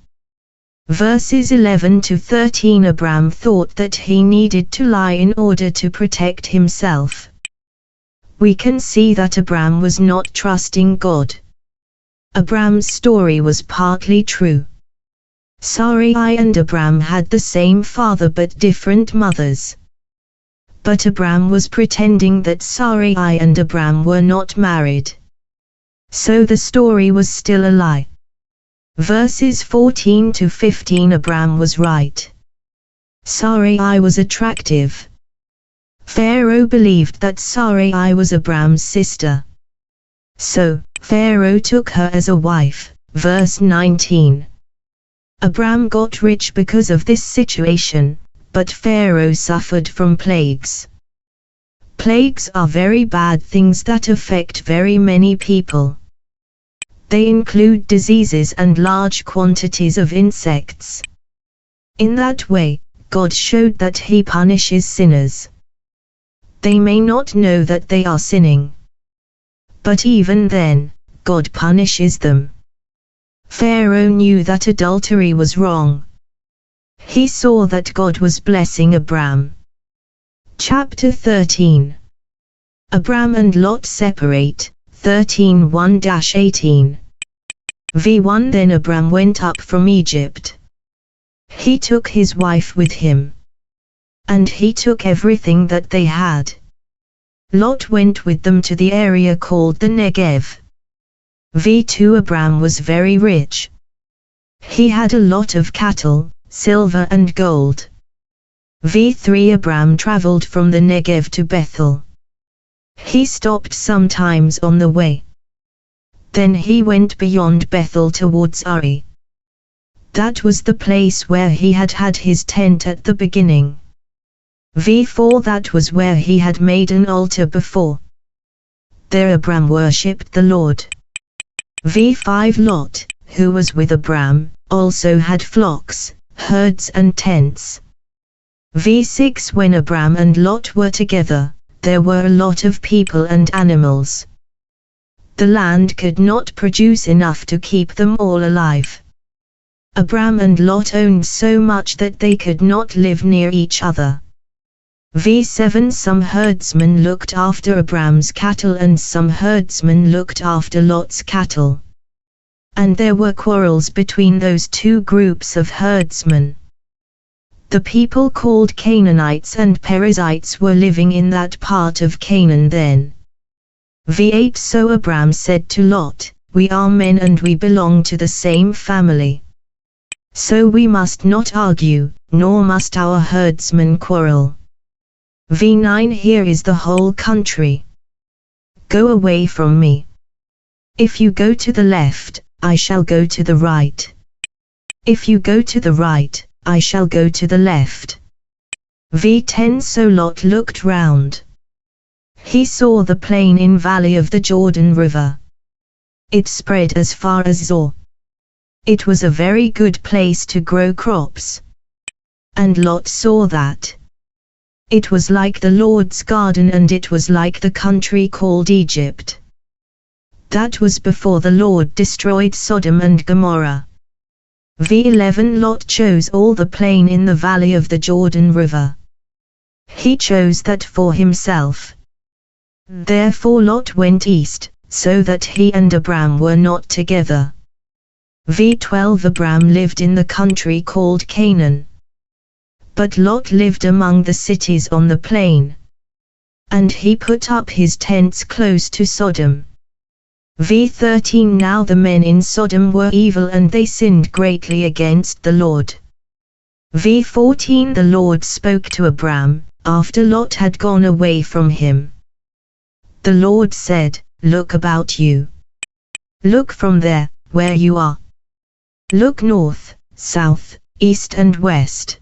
Verses 11 to 13. Abram thought that he needed to lie in order to protect himself. We can see that Abram was not trusting God. Abram's story was partly true. Sarai and Abram had the same father but different mothers. But Abram was pretending that Sarai and Abram were not married. So the story was still a lie. Verses 14 to 15. Abram was right. Sarai was attractive. Pharaoh believed that Sarai was Abram's sister. So, Pharaoh took her as a wife. Verse 19. Abram got rich because of this situation, but Pharaoh suffered from plagues. Plagues are very bad things that affect very many people. They include diseases and large quantities of insects. In that way, God showed that He punishes sinners. They may not know that they are sinning. But even then, God punishes them. Pharaoh knew that adultery was wrong. He saw that God was blessing Abram. Chapter 13. Abram and Lot separate, 13:1-18. V1 Then Abram went up from Egypt. He took his wife with him. And he took everything that they had. Lot went with them to the area called the Negev. V2 Abram was very rich. He had a lot of cattle, silver and gold. V3 Abram traveled from the Negev to Bethel. He stopped sometimes on the way. Then he went beyond Bethel towards Uri. That was the place where he had had his tent at the beginning. V4 That was where he had made an altar before. There Abram worshipped the Lord. V5 Lot, who was with Abram, also had flocks, herds and tents. V6 When Abram and Lot were together, there were a lot of people and animals. The land could not produce enough to keep them all alive. Abram and Lot owned so much that they could not live near each other. V7 Some herdsmen looked after Abram's cattle and some herdsmen looked after Lot's cattle. And there were quarrels between those two groups of herdsmen. The people called Canaanites and Perizzites were living in that part of Canaan then. V8 So Abram said to Lot, "We are men and we belong to the same family. So we must not argue, nor must our herdsmen quarrel. V9 Here is the whole country. Go away from me. If you go to the left, I shall go to the right. If you go to the right, I shall go to the left." V10 So Lot looked round. He saw the plain in valley of the Jordan River. It spread as far as Zoar. It was a very good place to grow crops. And Lot saw that. It was like the Lord's garden and it was like the country called Egypt. That was before the Lord destroyed Sodom and Gomorrah. V11 Lot chose all the plain in the valley of the Jordan River. He chose that for himself. Therefore Lot went east, so that he and Abram were not together. V12 Abram lived in the country called Canaan. But Lot lived among the cities on the plain. And he put up his tents close to Sodom. V13 Now the men in Sodom were evil and they sinned greatly against the Lord. V14 The Lord spoke to Abram, after Lot had gone away from him. The Lord said, "Look about you. Look from there, where you are. Look north, south, east and west.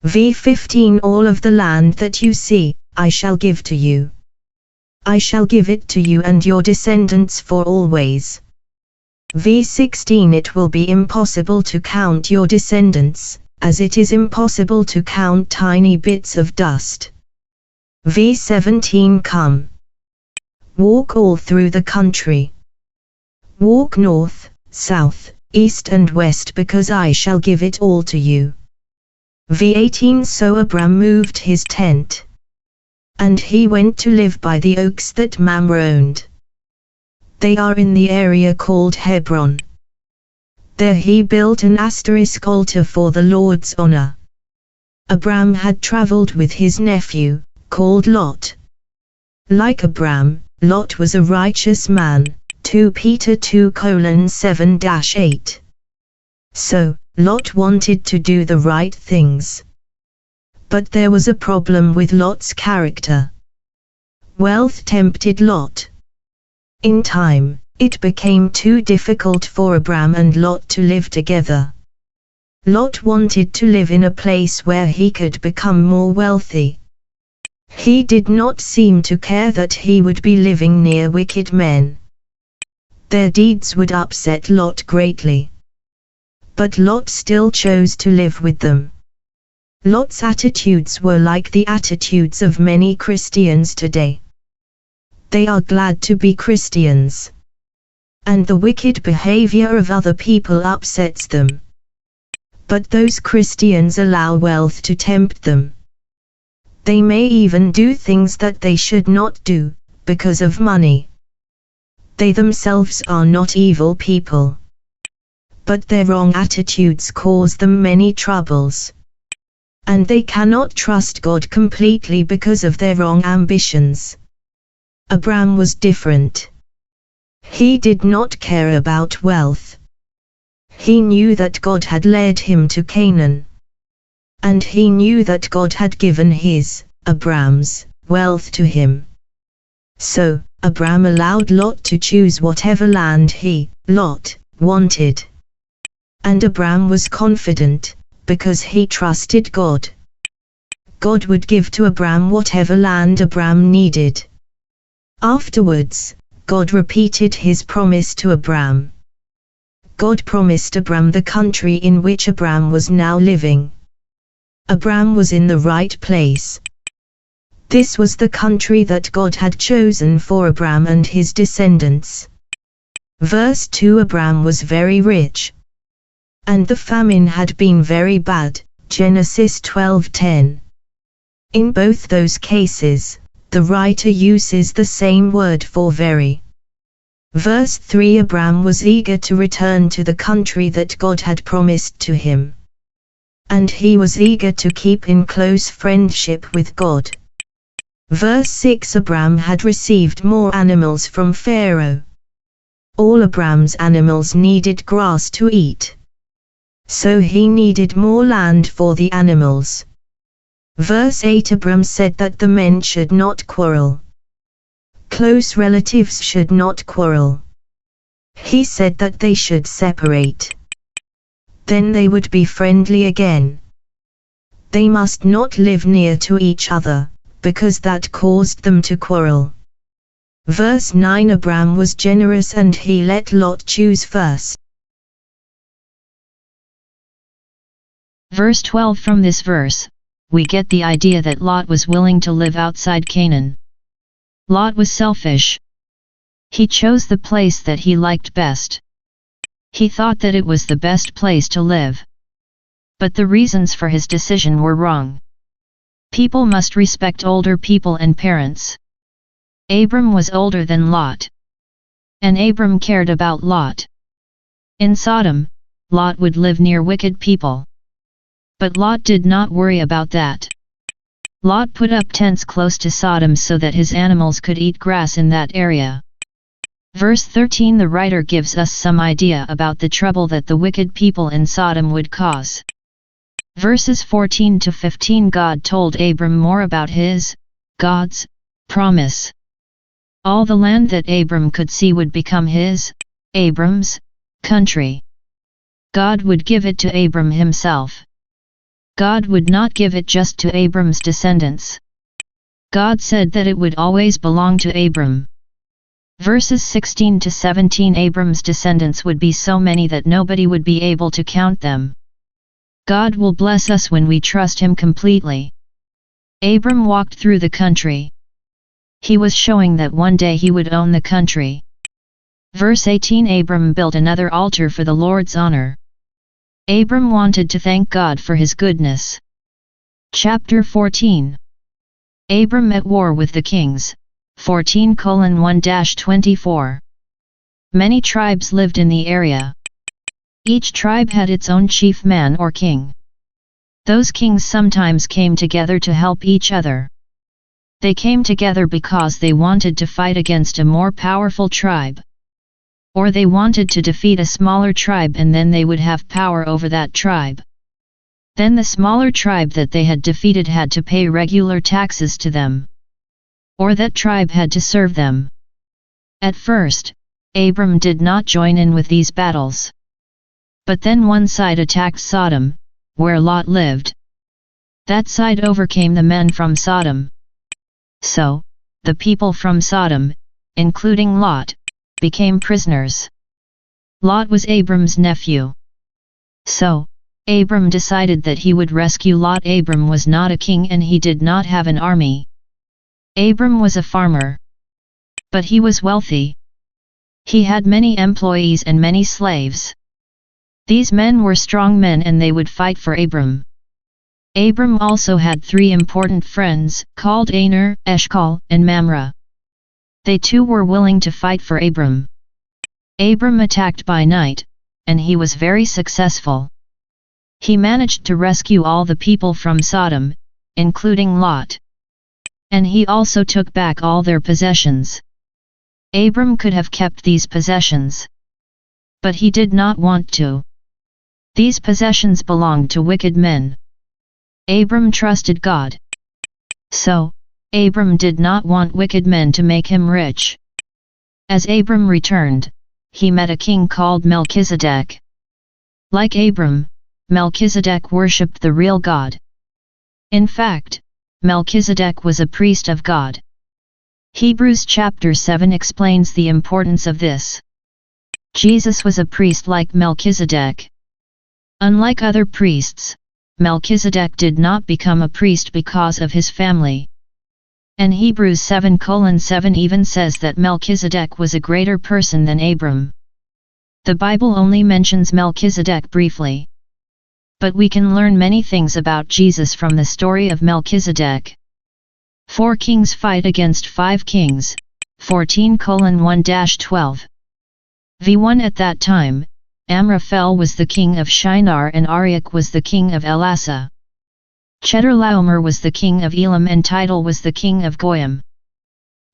V15 All of the land that you see, I shall give to you. I shall give it to you and your descendants for always. V16 It will be impossible to count your descendants, as it is impossible to count tiny bits of dust. V17 Come. Walk all through the country. Walk north, south, east and west because I shall give it all to you." V18 So Abram moved his tent. And he went to live by the oaks that Mamre owned. They are in the area called Hebron. There he built an asterisk altar for the Lord's honor. Abram had traveled with his nephew, called Lot. Like Abram, Lot was a righteous man, 2 Peter 2:7-8. So, Lot wanted to do the right things. But there was a problem with Lot's character. Wealth tempted Lot. In time, it became too difficult for Abram and Lot to live together. Lot wanted to live in a place where he could become more wealthy. He did not seem to care that he would be living near wicked men. Their deeds would upset Lot greatly. But Lot still chose to live with them. Lot's attitudes were like the attitudes of many Christians today. They are glad to be Christians. and the wicked behavior of other people upsets them. But those Christians allow wealth to tempt them. They may even do things that they should not do, because of money. They themselves are not evil people. But their wrong attitudes cause them many troubles. And they cannot trust God completely because of their wrong ambitions. Abram was different. He did not care about wealth. He knew that God had led him to Canaan. And he knew that God had given Abram's, wealth to him. So, Abram allowed Lot to choose whatever land he, Lot, wanted. And Abram was confident, because he trusted God. God would give to Abram whatever land Abram needed. Afterwards, God repeated his promise to Abram. God promised Abram the country in which Abram was now living. Abram was in the right place. This was the country that God had chosen for Abram and his descendants. Verse 2 Abram was very rich. And the famine had been very bad, Genesis 12:10. In both those cases, the writer uses the same word for very. Verse 3 Abram was eager to return to the country that God had promised to him. And he was eager to keep in close friendship with God. Verse 6 Abram had received more animals from Pharaoh. All Abram's animals needed grass to eat. So he needed more land for the animals. Verse 8 Abram said that the men should not quarrel. Close relatives should not quarrel. He said that they should separate. Then they would be friendly again. They must not live near to each other, because that caused them to quarrel. Verse 9 Abram was generous and he let Lot choose first. Verse 12 From this verse, we get the idea that Lot was willing to live outside Canaan. Lot was selfish. He chose the place that he liked best. He thought that it was the best place to live. But the reasons for his decision were wrong. People must respect older people and parents. Abram was older than Lot. And Abram cared about Lot. In Sodom, Lot would live near wicked people. But Lot did not worry about that. Lot put up tents close to Sodom so that his animals could eat grass in that area. Verse 13 The writer gives us some idea about the trouble that the wicked people in Sodom would cause. Verses 14 to 15 God told Abram more about God's, promise. All the land that Abram could see would become Abram's, country. God would give it to Abram himself. God would not give it just to Abram's descendants. God said that it would always belong to Abram. Verses 16 to 17 Abram's descendants would be so many that nobody would be able to count them. God will bless us when we trust Him completely. Abram walked through the country. He was showing that one day he would own the country. Verse 18 Abram built another altar for the Lord's honor. Abram wanted to thank God for His goodness. Chapter 14. Abram at war with the kings, 14:1-24. Many tribes lived in the area. Each tribe had its own chief man or king. Those kings sometimes came together to help each other. They came together because they wanted to fight against a more powerful tribe. Or they wanted to defeat a smaller tribe and then they would have power over that tribe. Then the smaller tribe that they had defeated had to pay regular taxes to them. Or that tribe had to serve them. At first, Abram did not join in with these battles. But then one side attacked Sodom, where Lot lived. That side overcame the men from Sodom. So, the people from Sodom, including Lot, became prisoners. Lot was Abram's nephew. So, Abram decided that he would rescue Lot. Abram was not a king and he did not have an army. Abram was a farmer. But he was wealthy. He had many employees and many slaves. These men were strong men and they would fight for Abram. Abram also had 3 important friends, called Aner, Eshcol, and Mamre. They too were willing to fight for Abram. Abram attacked by night, and he was very successful. He managed to rescue all the people from Sodom, including Lot. And he also took back all their possessions. Abram could have kept these possessions. But he did not want to. These possessions belonged to wicked men. Abram trusted God. So, Abram did not want wicked men to make him rich. As Abram returned, he met a king called Melchizedek. Like Abram, Melchizedek worshipped the real God. In fact, Melchizedek was a priest of God. Hebrews chapter 7 explains the importance of this. Jesus was a priest like Melchizedek. Unlike other priests, Melchizedek did not become a priest because of his family. And Hebrews 7:7 even says that Melchizedek was a greater person than Abram. The Bible only mentions Melchizedek briefly. But we can learn many things about Jesus from the story of Melchizedek. 4 kings fight against 5 kings, 14:1-12. V1 At that time, Amraphel was the king of Shinar and Arioch was the king of Elasa. Chedorlaomer was the king of Elam and Tidal was the king of Goyim.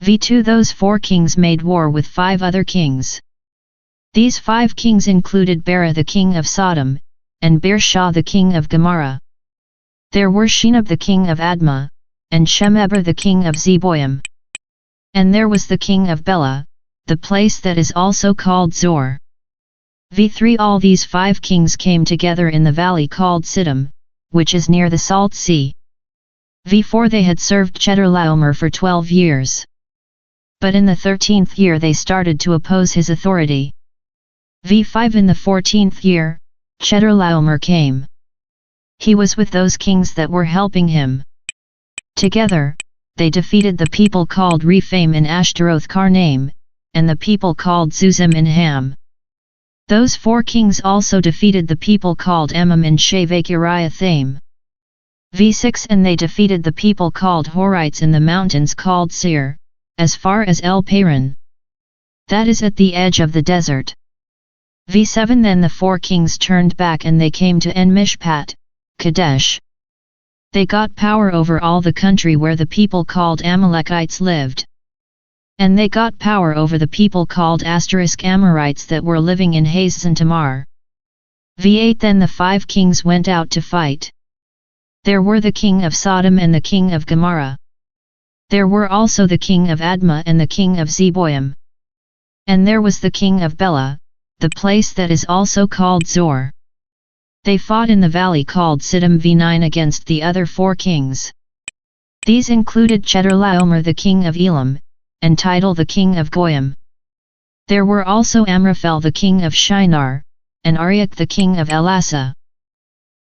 V2 Those 4 kings made war with 5 other kings. These 5 kings included Bera the king of Sodom, and Beershah the king of Gomorrah. There were Shinab the king of Admah, and Shemeber the king of Zeboim. And there was the king of Bela, the place that is also called Zor. V3 All these 5 kings came together in the valley called Siddim, which is near the Salt Sea. V4 They had served Chedorlaomer for 12 years. But in the 13th year they started to oppose his authority. V5 In the 14th year, Chedorlaomer came. He was with those kings that were helping him. Together, they defeated the people called Rephaim in Ashtaroth Karnaim, and the people called Zuzim in Ham. Those 4 kings also defeated the people called Ammon in Shaveh-Kiriathaim. V6 And they defeated the people called Horites in the mountains called Seir, as far as El Paran. That is at the edge of the desert. V7 Then the 4 kings turned back and they came to En-Mishpat, Kadesh. They got power over all the country where the people called Amalekites lived. And they got power over the people called Amorites that were living in Hazan Tamar. V8 Then the 5 kings went out to fight. There were the king of Sodom and the king of Gomorrah. There were also the king of Admah and the king of Zeboim. And there was the king of Bela, the place that is also called Zor. They fought in the valley called Siddim V9 against the other 4 kings. These included Chedorlaomer the king of Elam, and Tidal the king of Goyim. There were also Amraphel the king of Shinar, and Arioch the king of Elasa.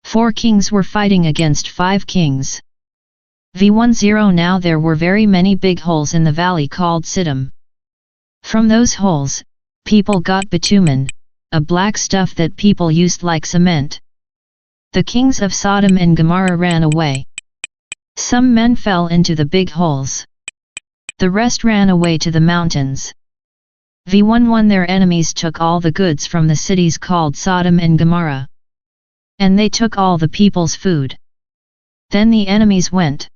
4 kings were fighting against 5 kings. V10 Now there were very many big holes in the valley called Siddim. From those holes, people got bitumen, a black stuff that people used like cement. The kings of Sodom and Gomorrah ran away. Some men fell into the big holes. The rest ran away to the mountains. V11 Their enemies took all the goods from the cities called Sodom and Gomorrah. And they took all the people's food. Then the enemies went.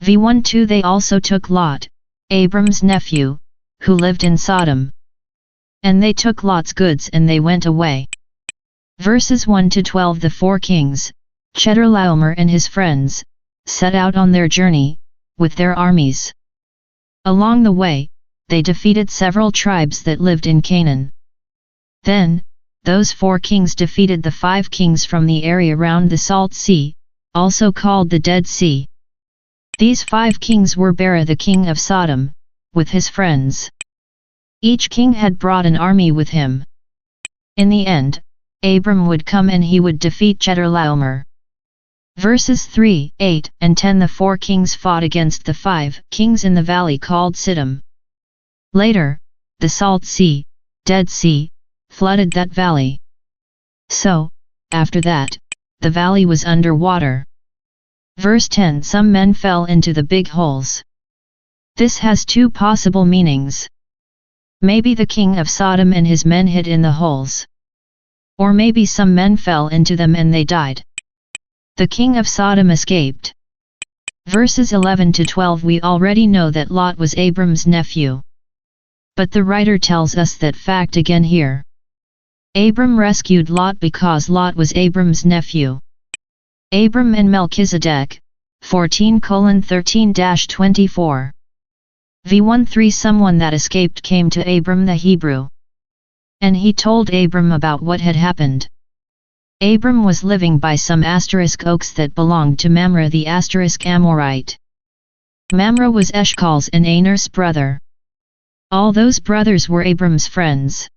V12 They also took Lot, Abram's nephew, who lived in Sodom. And they took Lot's goods and they went away. Verses 1-12 The 4 kings, Chedorlaomer and his friends, set out on their journey, with their armies. Along the way, they defeated several tribes that lived in Canaan. Then, those 4 kings defeated the 5 kings from the area round the Salt Sea, also called the Dead Sea. These 5 kings were Bera the king of Sodom, with his friends. Each king had brought an army with him. In the end, Abram would come and he would defeat Chedorlaomer. Verses 3, 8, and 10 The 4 kings fought against the 5 kings in the valley called Siddim. Later, the Salt Sea, Dead Sea, flooded that valley. So, after that, the valley was under water. Verse 10. Some men fell into the big holes. This has two possible meanings. Maybe the king of Sodom and his men hid in the holes. Or maybe some men fell into them and they died. The king of Sodom escaped. Verses 11 to 12. We already know that Lot was Abram's nephew. But the writer tells us that fact again here. Abram rescued Lot because Lot was Abram's nephew. Abram and Melchizedek, 14:13-24. V13. Someone that escaped came to Abram the Hebrew. And he told Abram about what had happened. Abram was living by some oaks that belonged to Mamre the Amorite. Mamre was Eshcol's and Aner's brother. All those brothers were Abram's friends.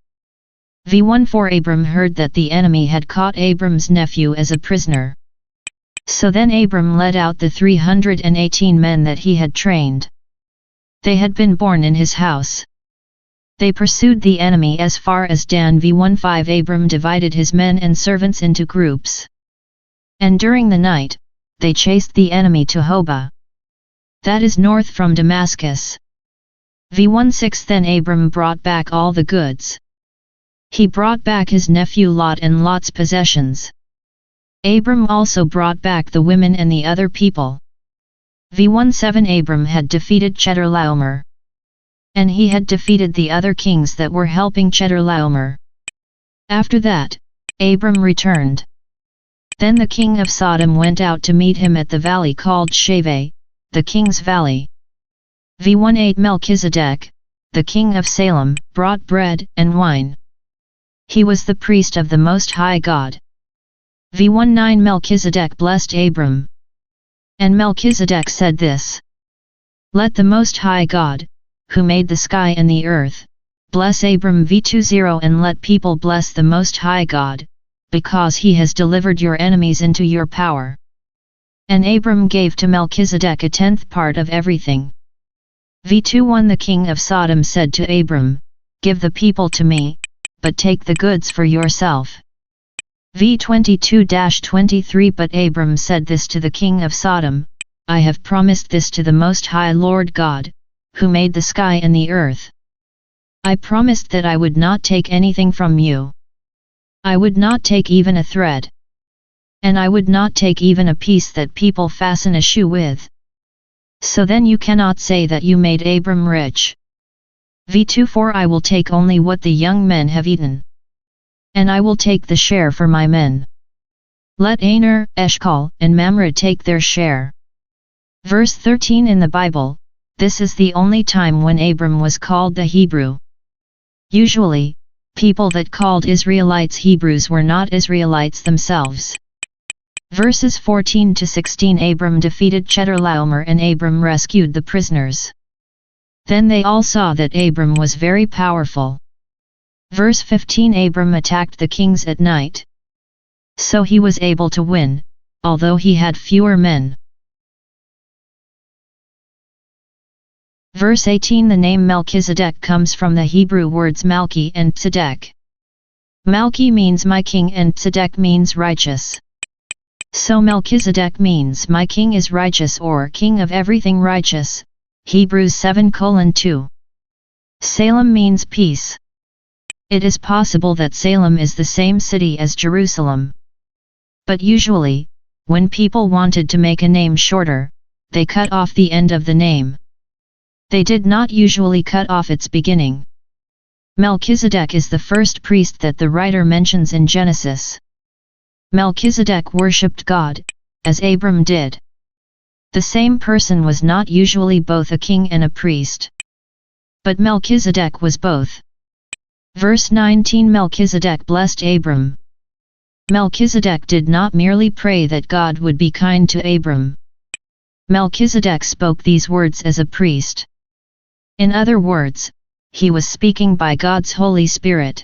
V14. Abram heard that the enemy had caught Abram's nephew as a prisoner. So then Abram led out the 318 men that he had trained. They had been born in his house. They pursued the enemy as far as Dan. V15. Abram divided his men and servants into groups. And during the night, they chased the enemy to Hobah. That is north from Damascus. V16. Then Abram brought back all the goods. He brought back his nephew Lot and Lot's possessions. Abram also brought back the women and the other people. V17. Abram had defeated Chedorlaomer. And he had defeated the other kings that were helping Chedorlaomer. After that, Abram returned. Then the king of Sodom went out to meet him at the valley called Shaveh, the king's valley. V18. Melchizedek, the king of Salem, brought bread and wine. He was the priest of the Most High God. V19. Melchizedek blessed Abram. And Melchizedek said this: Let the Most High God, who made the sky and the earth, bless Abram. V20. And let people bless the Most High God, because he has delivered your enemies into your power. And Abram gave to Melchizedek a 10th part of everything. V21. The king of Sodom said to Abram, Give the people to me, but take the goods for yourself. V22-23. But Abram said this to the king of Sodom: I have promised this to the Most High Lord God, who made the sky and the earth. I promised that I would not take anything from you. I would not take even a thread. And I would not take even a piece that people fasten a shoe with. So then you cannot say that you made Abram rich. V24. I will take only what the young men have eaten. And I will take the share for my men. Let Aner, Eshcol, and Mamre take their share. Verse 13. In the Bible, this is the only time when Abram was called the Hebrew. Usually, people that called Israelites Hebrews were not Israelites themselves. Verses 14-16. Abram defeated Chedorlaomer and Abram rescued the prisoners. Then they all saw that Abram was very powerful. Verse 15. Abram attacked the kings at night. So he was able to win, although he had fewer men. Verse 18. The name Melchizedek comes from the Hebrew words Malchi and Tzedek. Malchi means my king and Tzedek means righteous. So Melchizedek means my king is righteous or king of everything righteous. Hebrews 7:2. Salem means peace. It is possible that Salem is the same city as Jerusalem. But usually, when people wanted to make a name shorter, they cut off the end of the name. They did not usually cut off its beginning. Melchizedek is the first priest that the writer mentions in Genesis. Melchizedek worshipped God, as Abram did. The same person was not usually both a king and a priest. But Melchizedek was both. Verse 19. Melchizedek blessed Abram. Melchizedek did not merely pray that God would be kind to Abram. Melchizedek spoke these words as a priest. In other words, he was speaking by God's Holy Spirit.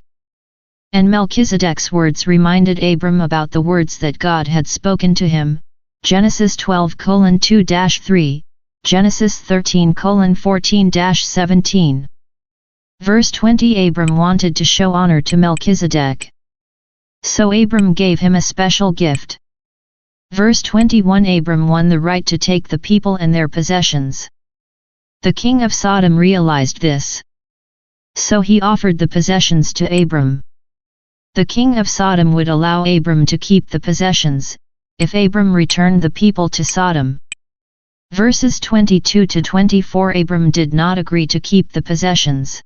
And Melchizedek's words reminded Abram about the words that God had spoken to him, Genesis 12:2-3, Genesis 13:14-17. Verse 20 Abram wanted to show honor to Melchizedek. So Abram gave him a special gift. Verse 21 Abram won the right to take the people and their possessions. The king of Sodom realized this. So he offered the possessions to Abram. The king of Sodom would allow Abram to keep the possessions, if Abram returned the people to Sodom. Verses 22 to 24 Abram did not agree to keep the possessions.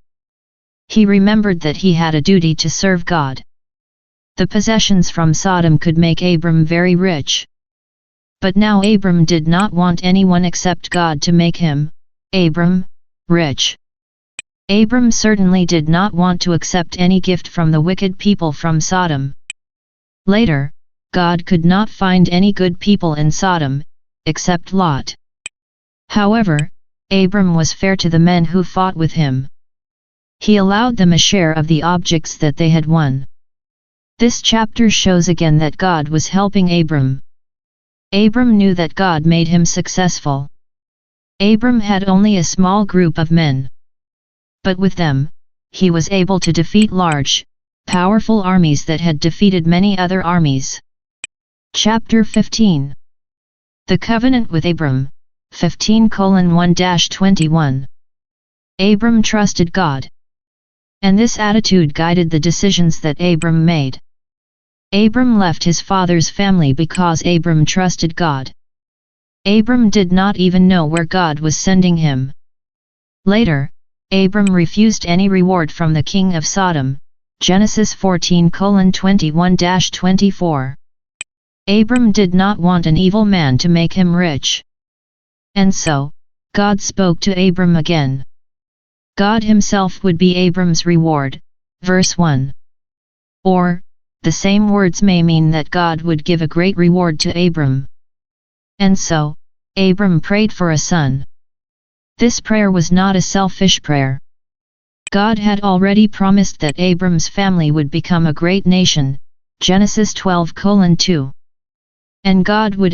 He remembered that he had a duty to serve God. The possessions from Sodom could make Abram very rich. But now Abram did not want anyone except God to make him, Abram, rich. Abram certainly did not want to accept any gift from the wicked people from Sodom. Later, God could not find any good people in Sodom, except Lot. However, Abram was fair to the men who fought with him. He allowed them a share of the objects that they had won. This chapter shows again that God was helping Abram. Abram knew that God made him successful. Abram had only a small group of men. But with them, he was able to defeat large, powerful armies that had defeated many other armies. Chapter 15. The Covenant with Abram, 15:1-21. Abram trusted God. And this attitude guided the decisions that Abram made. Abram left his father's family because Abram trusted God. Abram did not even know where God was sending him. Later, Abram refused any reward from the king of Sodom, Genesis 14:21-24. Abram did not want an evil man to make him rich. And so, God spoke to Abram again. God himself would be Abram's reward, verse 1. Or, the same words may mean that God would give a great reward to Abram. And so, Abram prayed for a son. This prayer was not a selfish prayer. God had already promised that Abram's family would become a great nation, Genesis 12:2. And God would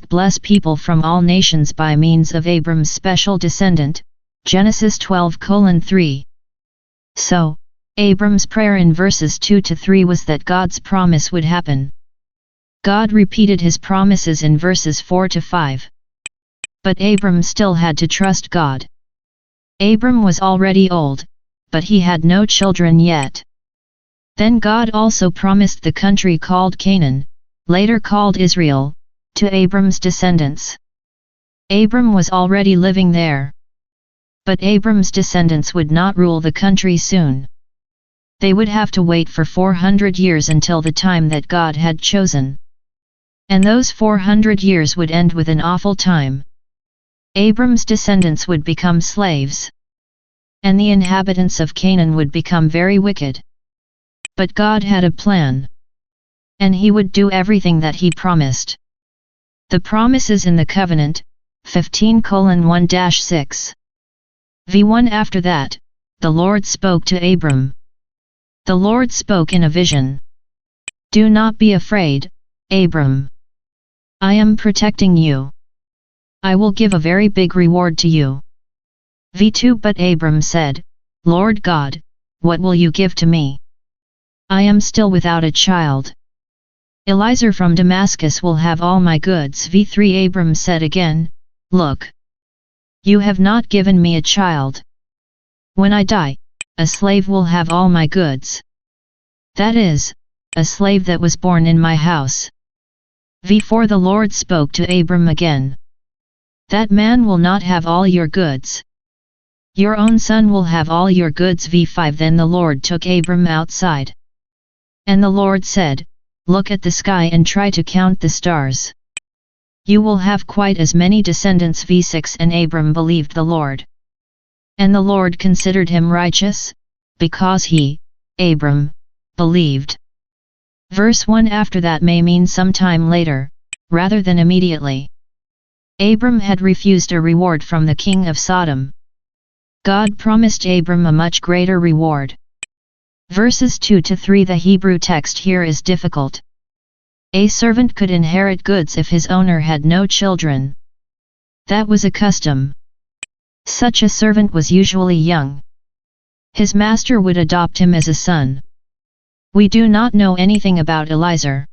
bless people from all nations by means of Abram's special descendant, Genesis 12:3. So, Abram's prayer in verses 2-3 was that God's promise would happen. God repeated his promises in verses 4-5. But Abram still had to trust God. Abram was already old, but he had no children yet. Then God also promised the country called Canaan, later called Israel, to Abram's descendants. Abram was already living there. But Abram's descendants would not rule the country soon. They would have to wait for 400 years until the time that God had chosen. And those 400 years would end with an awful time. Abram's descendants would become slaves. And the inhabitants of Canaan would become very wicked. But God had a plan. And he would do everything that he promised. The promises in the covenant, 15:1-6. V1 After that, the Lord spoke to Abram. The Lord spoke in a vision. Do not be afraid, Abram. I am protecting you. I will give a very big reward to you. V2 But Abram said, Lord God, what will you give to me? I am still without a child. Eliezer from Damascus will have all my goods. V3 Abram said again, Look. You have not given me a child. When I die, a slave will have all my goods. That is, a slave that was born in my house. V4 The Lord spoke to Abram again. That man will not have all your goods. Your own son will have all your goods. V5 Then the Lord took Abram outside. And the Lord said, Look at the sky and try to count the stars. You will have quite as many descendants. V6 And Abram believed the Lord. And the Lord considered him righteous, because he, Abram, believed. Verse 1 After that may mean sometime later, rather than immediately. Abram had refused a reward from the king of Sodom. God promised Abram a much greater reward. Verses 2-3 The Hebrew text here is difficult. A servant could inherit goods if his owner had no children. That was a custom. Such a servant was usually young. his master would adopt him as a son. We do not know anything about Eliezer.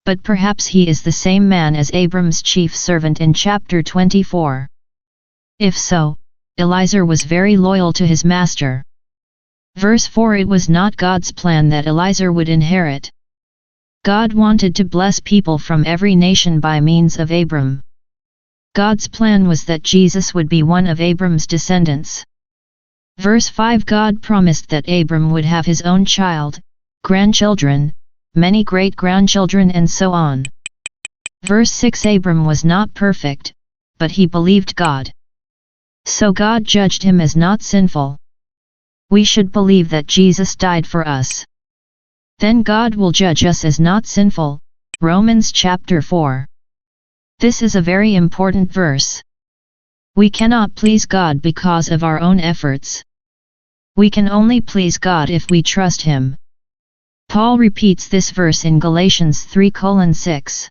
But perhaps he is the same man as Abram's chief servant in chapter 24. If so, Eliezer was very loyal to his master. Verse 4. It was not God's plan that Eliezer would inherit. God wanted to bless people from every nation by means of Abram. God's plan was that Jesus would be one of Abram's descendants. Verse 5. God promised that Abram would have his own child, grandchildren, many great-grandchildren and so on. Verse 6. Abram was not perfect, but he believed God. So God judged him as not sinful. We should believe that Jesus died for us. Then God will judge us as not sinful. Romans chapter 4. This is a very important verse. We cannot please God because of our own efforts. We can only please God if we trust Him. Paul repeats this verse in Galatians 3:6.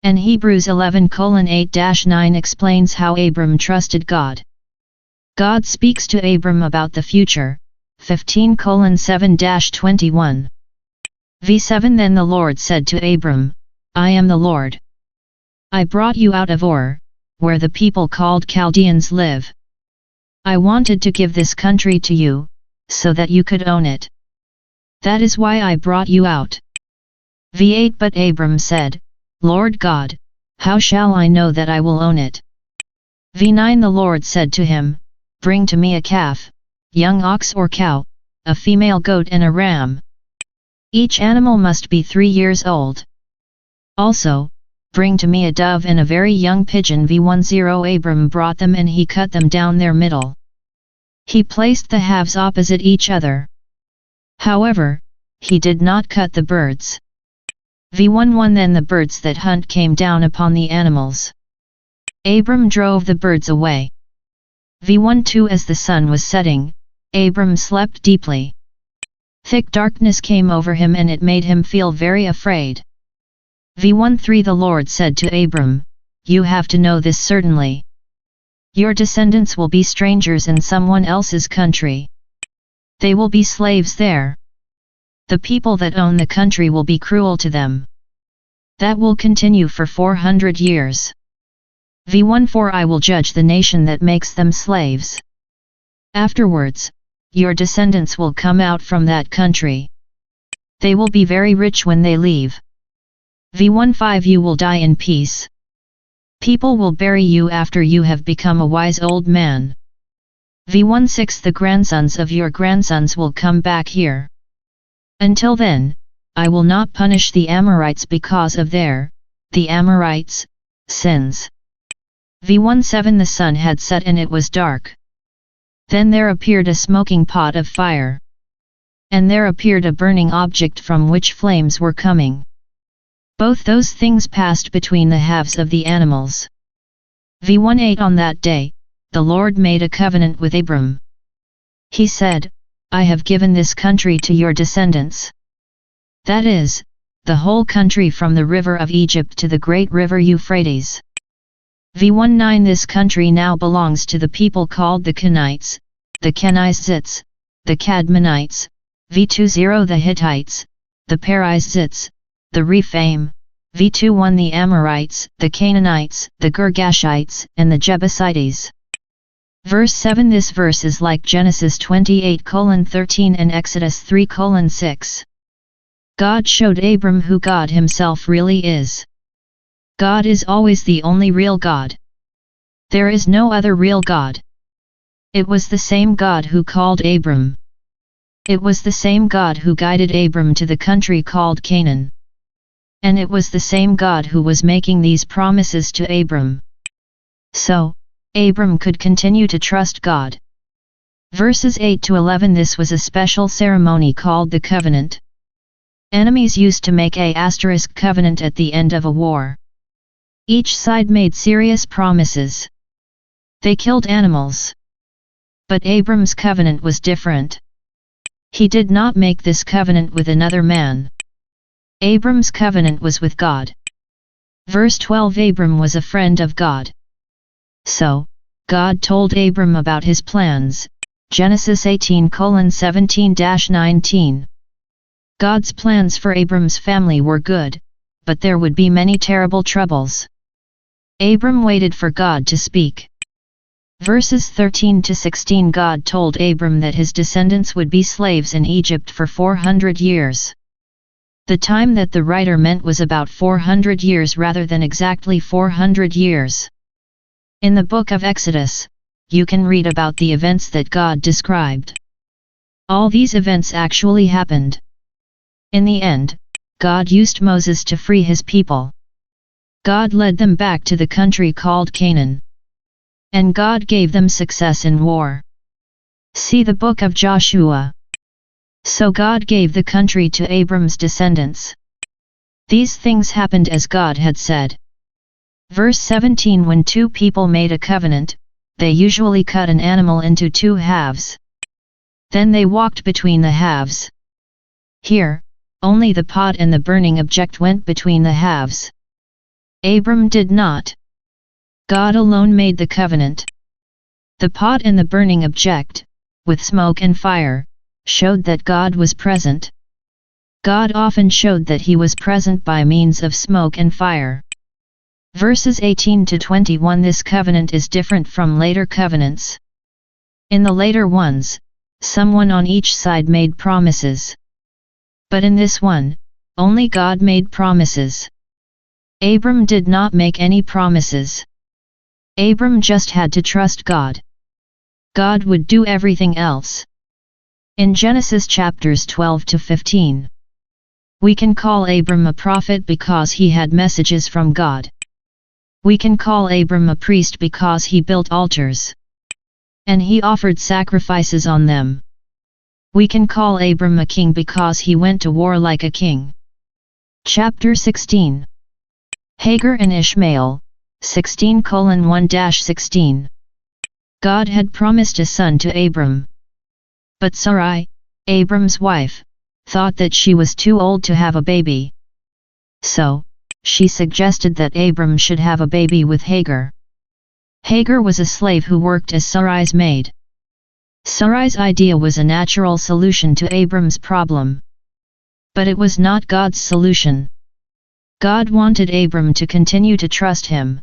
And Hebrews 11:8-9 explains how Abram trusted God. God speaks to Abram about the future, 15:7-21. v7. Then the Lord said to Abram, I am the Lord. I brought you out of Ur, where the people called Chaldeans live. I wanted to give this country to you, so that you could own it. That is why I brought you out. v8. But Abram said, Lord God, how shall I know that I will own it? v9. The Lord said to him, Bring to me a calf, young ox or cow, a female goat and a ram. Each animal must be 3 years old. Also, bring to me a dove and a very young pigeon. v10. Abram brought them and he cut them down their middle. He placed the halves opposite each other. However, he did not cut the birds. v11. Then the birds that hunt came down upon the animals. Abram drove the birds away. v12. As the sun was setting, Abram slept deeply. Thick darkness came over him and it made him feel very afraid. v13. The Lord said to Abram, You have to know this certainly. Your descendants will be strangers in someone else's country. They will be slaves there. The people that own the country will be cruel to them. That will continue for 400 years. v14. I will judge the nation that makes them slaves. Afterwards, your descendants will come out from that country. They will be very rich when they leave. v15. You will die in peace. People will bury you after you have become a wise old man. v16. The grandsons of your grandsons will come back here. Until then, I will not punish the Amorites because of the Amorites, sins. v17. The sun had set and it was dark. Then there appeared a smoking pot of fire. And there appeared a burning object from which flames were coming. Both those things passed between the halves of the animals. v18. On that day, the Lord made a covenant with Abram. He said, I have given this country to your descendants. That is, the whole country from the river of Egypt to the great river Euphrates. v19. This country now belongs to the people called the Kenites, the Kenizzites, the Cadmonites, v20. The Hittites, the Perizzites, the Rephaim, v21. The Amorites, the Canaanites, the Girgashites, and the Jebusites. Verse 7. This verse is like Genesis 28:13 and Exodus 3:6. God showed Abram who God himself really is. God is always the only real God. There is no other real God. It was the same God who called Abram. It was the same God who guided Abram to the country called Canaan. And it was the same God who was making these promises to Abram. So, Abram could continue to trust God. Verses 8-11. This was a special ceremony called the covenant. Enemies used to make a covenant at the end of a war. Each side made serious promises. They killed animals. But Abram's covenant was different. He did not make this covenant with another man. Abram's covenant was with God. Verse 12. Abram was a friend of God. So, God told Abram about his plans, Genesis 18:17-19. God's plans for Abram's family were good, but there would be many terrible troubles. Abram waited for God to speak. Verses 13-16. God told Abram that his descendants would be slaves in Egypt for 400 years. The time that the writer meant was about 400 years rather than exactly 400 years. In the book of Exodus, you can read about the events that God described. All these events actually happened. In the end, God used Moses to free his people. God led them back to the country called Canaan. And God gave them success in war. See the book of Joshua. So God gave the country to Abram's descendants. These things happened as God had said. Verse 17. When two people made a covenant, they usually cut an animal into two halves. Then they walked between the halves. Here, only the pot and the burning object went between the halves. Abram did not. God alone made the covenant. The pot and the burning object, with smoke and fire, showed that God was present. God often showed that he was present by means of smoke and fire. Verses 18-21. This covenant is different from later covenants. In the later ones, someone on each side made promises. But in this one, only God made promises. Abram did not make any promises. Abram just had to trust God. God would do everything else. In Genesis chapters 12-15, we can call Abram a prophet because he had messages from God. We can call Abram a priest because he built altars. And he offered sacrifices on them. We can call Abram a king because he went to war like a king. Chapter 16. Hagar and Ishmael, 16:1-16. God had promised a son to Abram. But Sarai, Abram's wife, thought that she was too old to have a baby. So, she suggested that Abram should have a baby with Hagar. Hagar was a slave who worked as Sarai's maid. Sarai's idea was a natural solution to Abram's problem. But it was not God's solution. God wanted Abram to continue to trust him.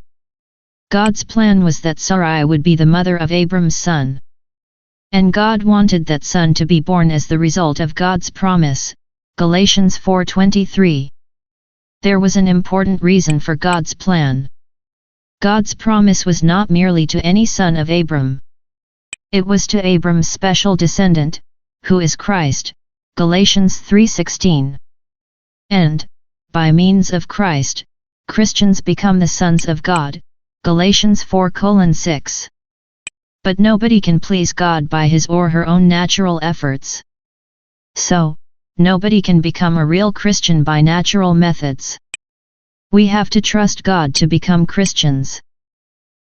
God's plan was that Sarai would be the mother of Abram's son. And God wanted that son to be born as the result of God's promise. Galatians 4:23. There was an important reason for God's plan. God's promise was not merely to any son of Abram. It was to Abram's special descendant, who is Christ. Galatians 3:16. And, by means of Christ, Christians become the sons of God. Galatians 4:6. But nobody can please God by his or her own natural efforts. So, nobody can become a real Christian by natural methods. We have to trust God to become Christians.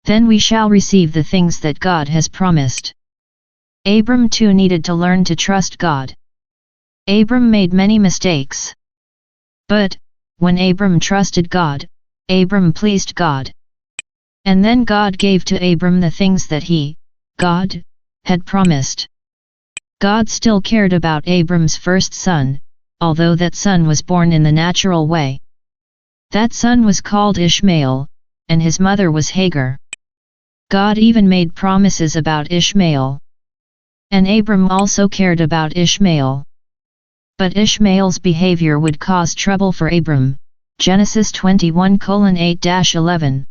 Then we shall receive the things that God has promised. Abram too needed to learn to trust God. Abram made many mistakes. But, when Abram trusted God, Abram pleased God. And then God gave to Abram the things that he, God, had promised. God still cared about Abram's first son, although that son was born in the natural way. That son was called Ishmael, and his mother was Hagar. God even made promises about Ishmael. And Abram also cared about Ishmael. But Ishmael's behavior would cause trouble for Abram. Genesis 21:8-11.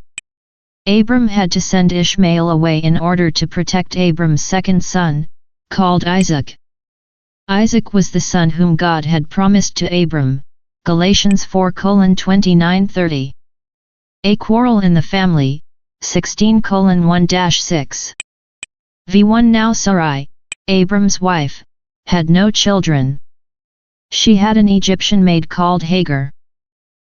Abram had to send Ishmael away in order to protect Abram's second son, called Isaac. Isaac was the son whom God had promised to Abram. Galatians 4:29-30. A quarrel in the family. 16:1-6. V1. Now Sarai, Abram's wife, had no children. She had an Egyptian maid called Hagar.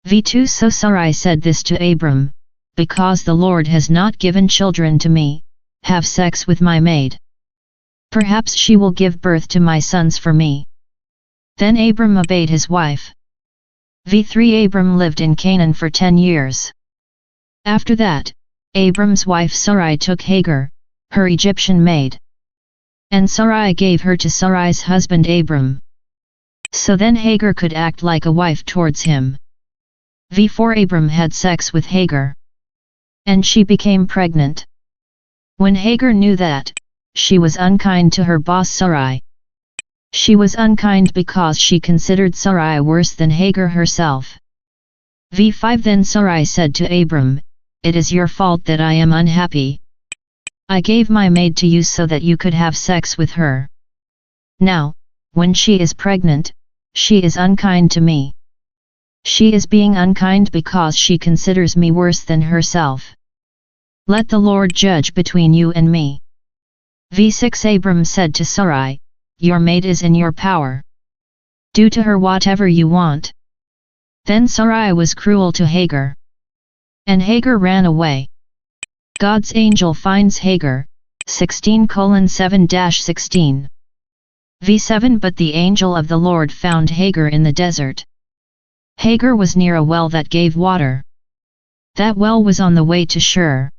V2. So Sarai said this to Abram, because the Lord has not given children to me, have sex with my maid. Perhaps she will give birth to my sons for me. Then Abram obeyed his wife. V3. Abram lived in Canaan for 10 years. After that, Abram's wife Sarai took Hagar, her Egyptian maid. And Sarai gave her to Sarai's husband Abram. So then Hagar could act like a wife towards him. V4 Abram had sex with Hagar. And she became pregnant. When Hagar knew that, she was unkind to her boss Sarai. She was unkind because she considered Sarai worse than Hagar herself. V5 Then Sarai said to Abram, "It is your fault that I am unhappy. I gave my maid to you so that you could have sex with her. Now, when she is pregnant, she is unkind to me. She is being unkind because she considers me worse than herself. Let the Lord judge between you and me." V6 Abram said to Sarai, "Your maid is in your power. Do to her whatever you want." Then Sarai was cruel to Hagar. And Hagar ran away. God's angel finds Hagar, 16:7-16. V7 But the angel of the Lord found Hagar in the desert. Hagar was near a well that gave water. That well was on the way to Shur.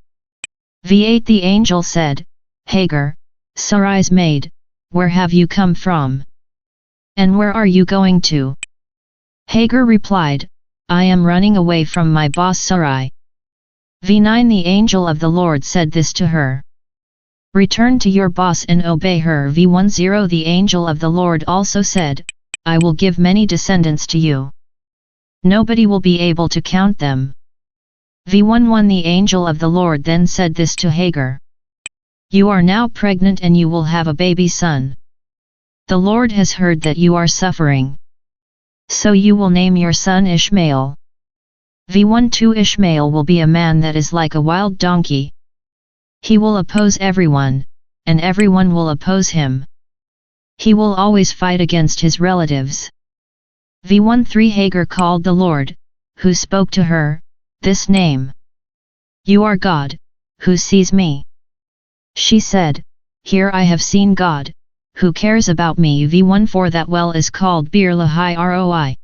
V8 The angel said, "Hagar, Sarai's maid, where have you come from? And where are you going to?" Hagar replied, "I am running away from my boss Sarai." V9 The angel of the Lord said this to her. "Return to your boss and obey her." V10 The angel of the Lord also said, "I will give many descendants to you. Nobody will be able to count them." V11 The angel of the Lord then said this to Hagar. "You are now pregnant and you will have a baby son. The Lord has heard that you are suffering. So you will name your son Ishmael. V12 Ishmael will be a man that is like a wild donkey. He will oppose everyone, and everyone will oppose him. He will always fight against his relatives." V13 Hagar called the Lord, who spoke to her, this name. "You are God, who sees me." She said, "Here I have seen God, who cares about me." V14 That well is called Bir Lahai Roi.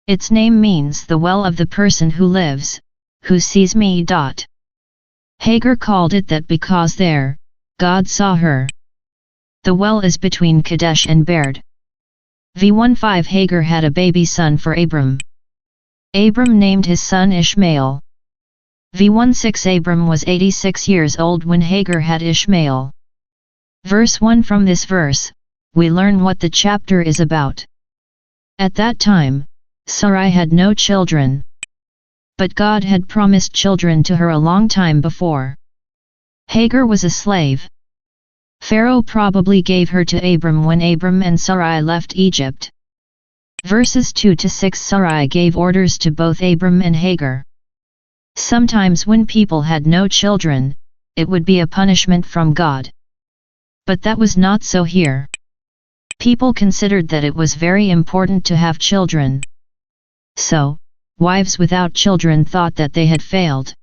Its name means the well of the person who lives, who sees me. Hagar called it that because there, God saw her. The well is between Kadesh and Bered. V15 Hagar had a baby son for Abram. Abram named his son Ishmael. V16 Abram was 86 years old when Hagar had Ishmael. Verse 1 From this verse, we learn what the chapter is about. At that time, Sarai had no children. But God had promised children to her a long time before. Hagar was a slave. Pharaoh probably gave her to Abram when Abram and Sarai left Egypt. Verses 2-6 Sarai gave orders to both Abram and Hagar. Sometimes when people had no children, it would be a punishment from God. But that was not so here. People considered that it was very important to have children. So, wives without children thought that they had failed.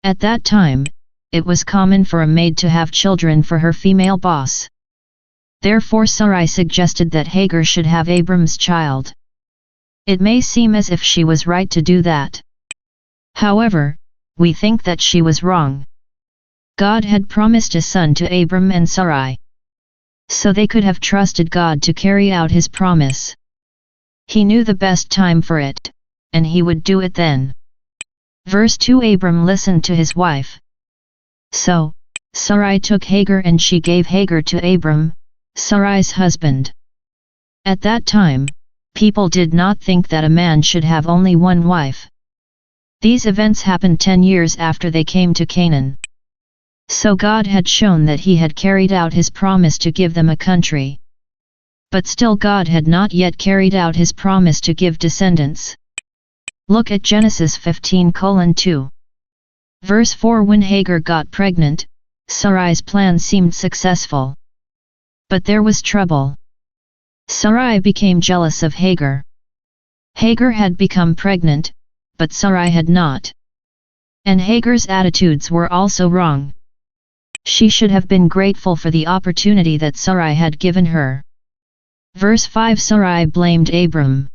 At that time, it was common for a maid to have children for her female boss. Therefore Sarai suggested that Hagar should have Abram's child. It may seem as if she was right to do that. However, we think that she was wrong. God had promised a son to Abram and Sarai. So they could have trusted God to carry out his promise. He knew the best time for it, and he would do it then. Verse 2 Abram listened to his wife. So, Sarai took Hagar and she gave Hagar to Abram, Sarai's husband. At that time, people did not think that a man should have only one wife. These events happened 10 years after they came to Canaan. So God had shown that he had carried out his promise to give them a country. But still God had not yet carried out his promise to give descendants. Look at Genesis 15:2. Verse 4 When Hagar got pregnant, Sarai's plan seemed successful. But there was trouble. Sarai became jealous of Hagar. Hagar had become pregnant, but Sarai had not. And Hagar's attitudes were also wrong. She should have been grateful for the opportunity that Sarai had given her. Verse 5 Sarai blamed Abram.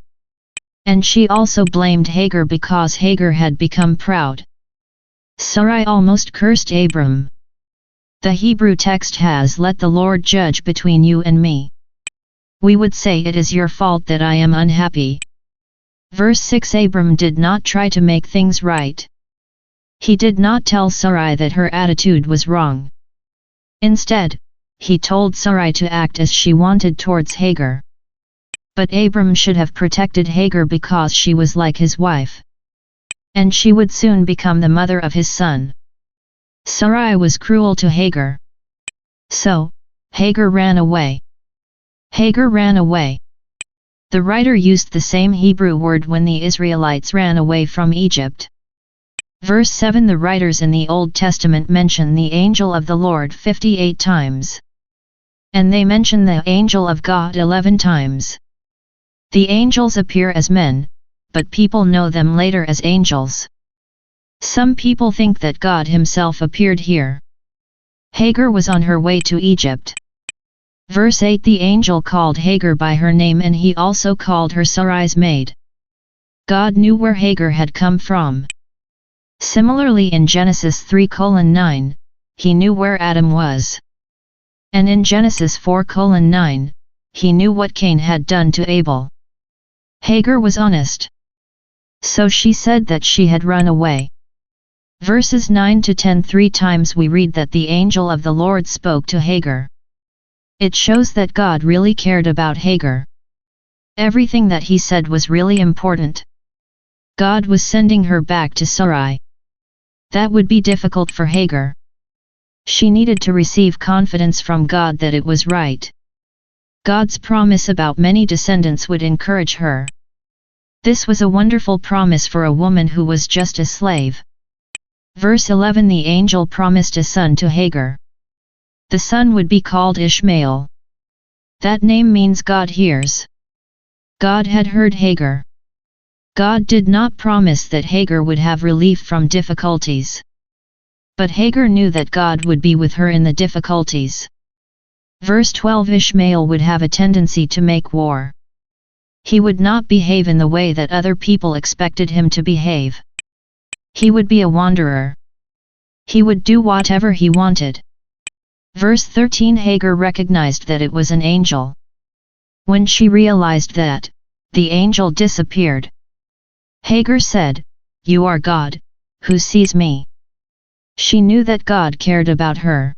And she also blamed Hagar because Hagar had become proud. Sarai almost cursed Abram. The Hebrew text has "Let the Lord judge between you and me." We would say it is your fault that I am unhappy. Verse 6. Abram did not try to make things right. He did not tell Sarai that her attitude was wrong. Instead, he told Sarai to act as she wanted towards Hagar. But Abram should have protected Hagar because she was like his wife. And she would soon become the mother of his son. Sarai was cruel to Hagar. So, Hagar ran away. Hagar ran away. The writer used the same Hebrew word when the Israelites ran away from Egypt. Verse 7. The writers in the Old Testament mention the angel of the Lord 58 times. And they mention the angel of God 11 times. The angels appear as men, but people know them later as angels. Some people think that God himself appeared here. Hagar was on her way to Egypt. Verse 8. The angel called Hagar by her name, and he also called her Sarai's maid. God knew where Hagar had come from. Similarly, in Genesis 3:9, he knew where Adam was. And in Genesis 4:9, he knew what Cain had done to Abel. Hagar was honest. So she said that she had run away. Verses 9 to 10. 3 times we read that the angel of the Lord spoke to Hagar. It shows that God really cared about Hagar. Everything that he said was really important. God was sending her back to Sarai. That would be difficult for Hagar. She needed to receive confidence from God that it was right. God's promise about many descendants would encourage her. This was a wonderful promise for a woman who was just a slave. Verse 11. The angel promised a son to Hagar. The son would be called Ishmael. That name means God hears. God had heard Hagar. God did not promise that Hagar would have relief from difficulties. But Hagar knew that God would be with her in the difficulties. Verse 12. Ishmael would have a tendency to make war. He would not behave in the way that other people expected him to behave. He would be a wanderer. He would do whatever he wanted. Verse 13. Hagar recognized that it was an angel. When she realized that, the angel disappeared. Hagar said, "You are God, who sees me." She knew that God cared about her.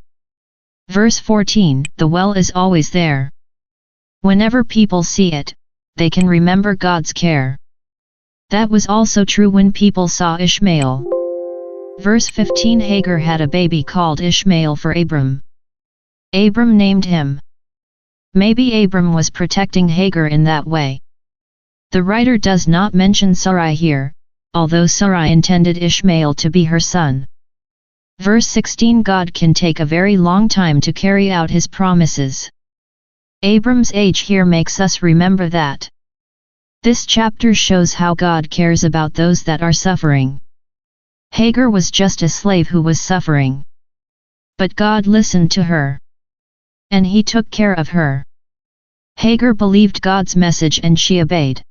Verse 14. The well is always there. Whenever people see it, they can remember God's care. That was also true when people saw Ishmael. Verse 15. Hagar had a baby called Ishmael for Abram. Abram named him. Maybe Abram was protecting Hagar in that way. The writer does not mention Sarai here, although Sarai intended Ishmael to be her son. Verse 16. God can take a very long time to carry out his promises. Abram's age here makes us remember that. This chapter shows how God cares about those that are suffering. Hagar was just a slave who was suffering. But God listened to her. And he took care of her. Hagar believed God's message and she obeyed.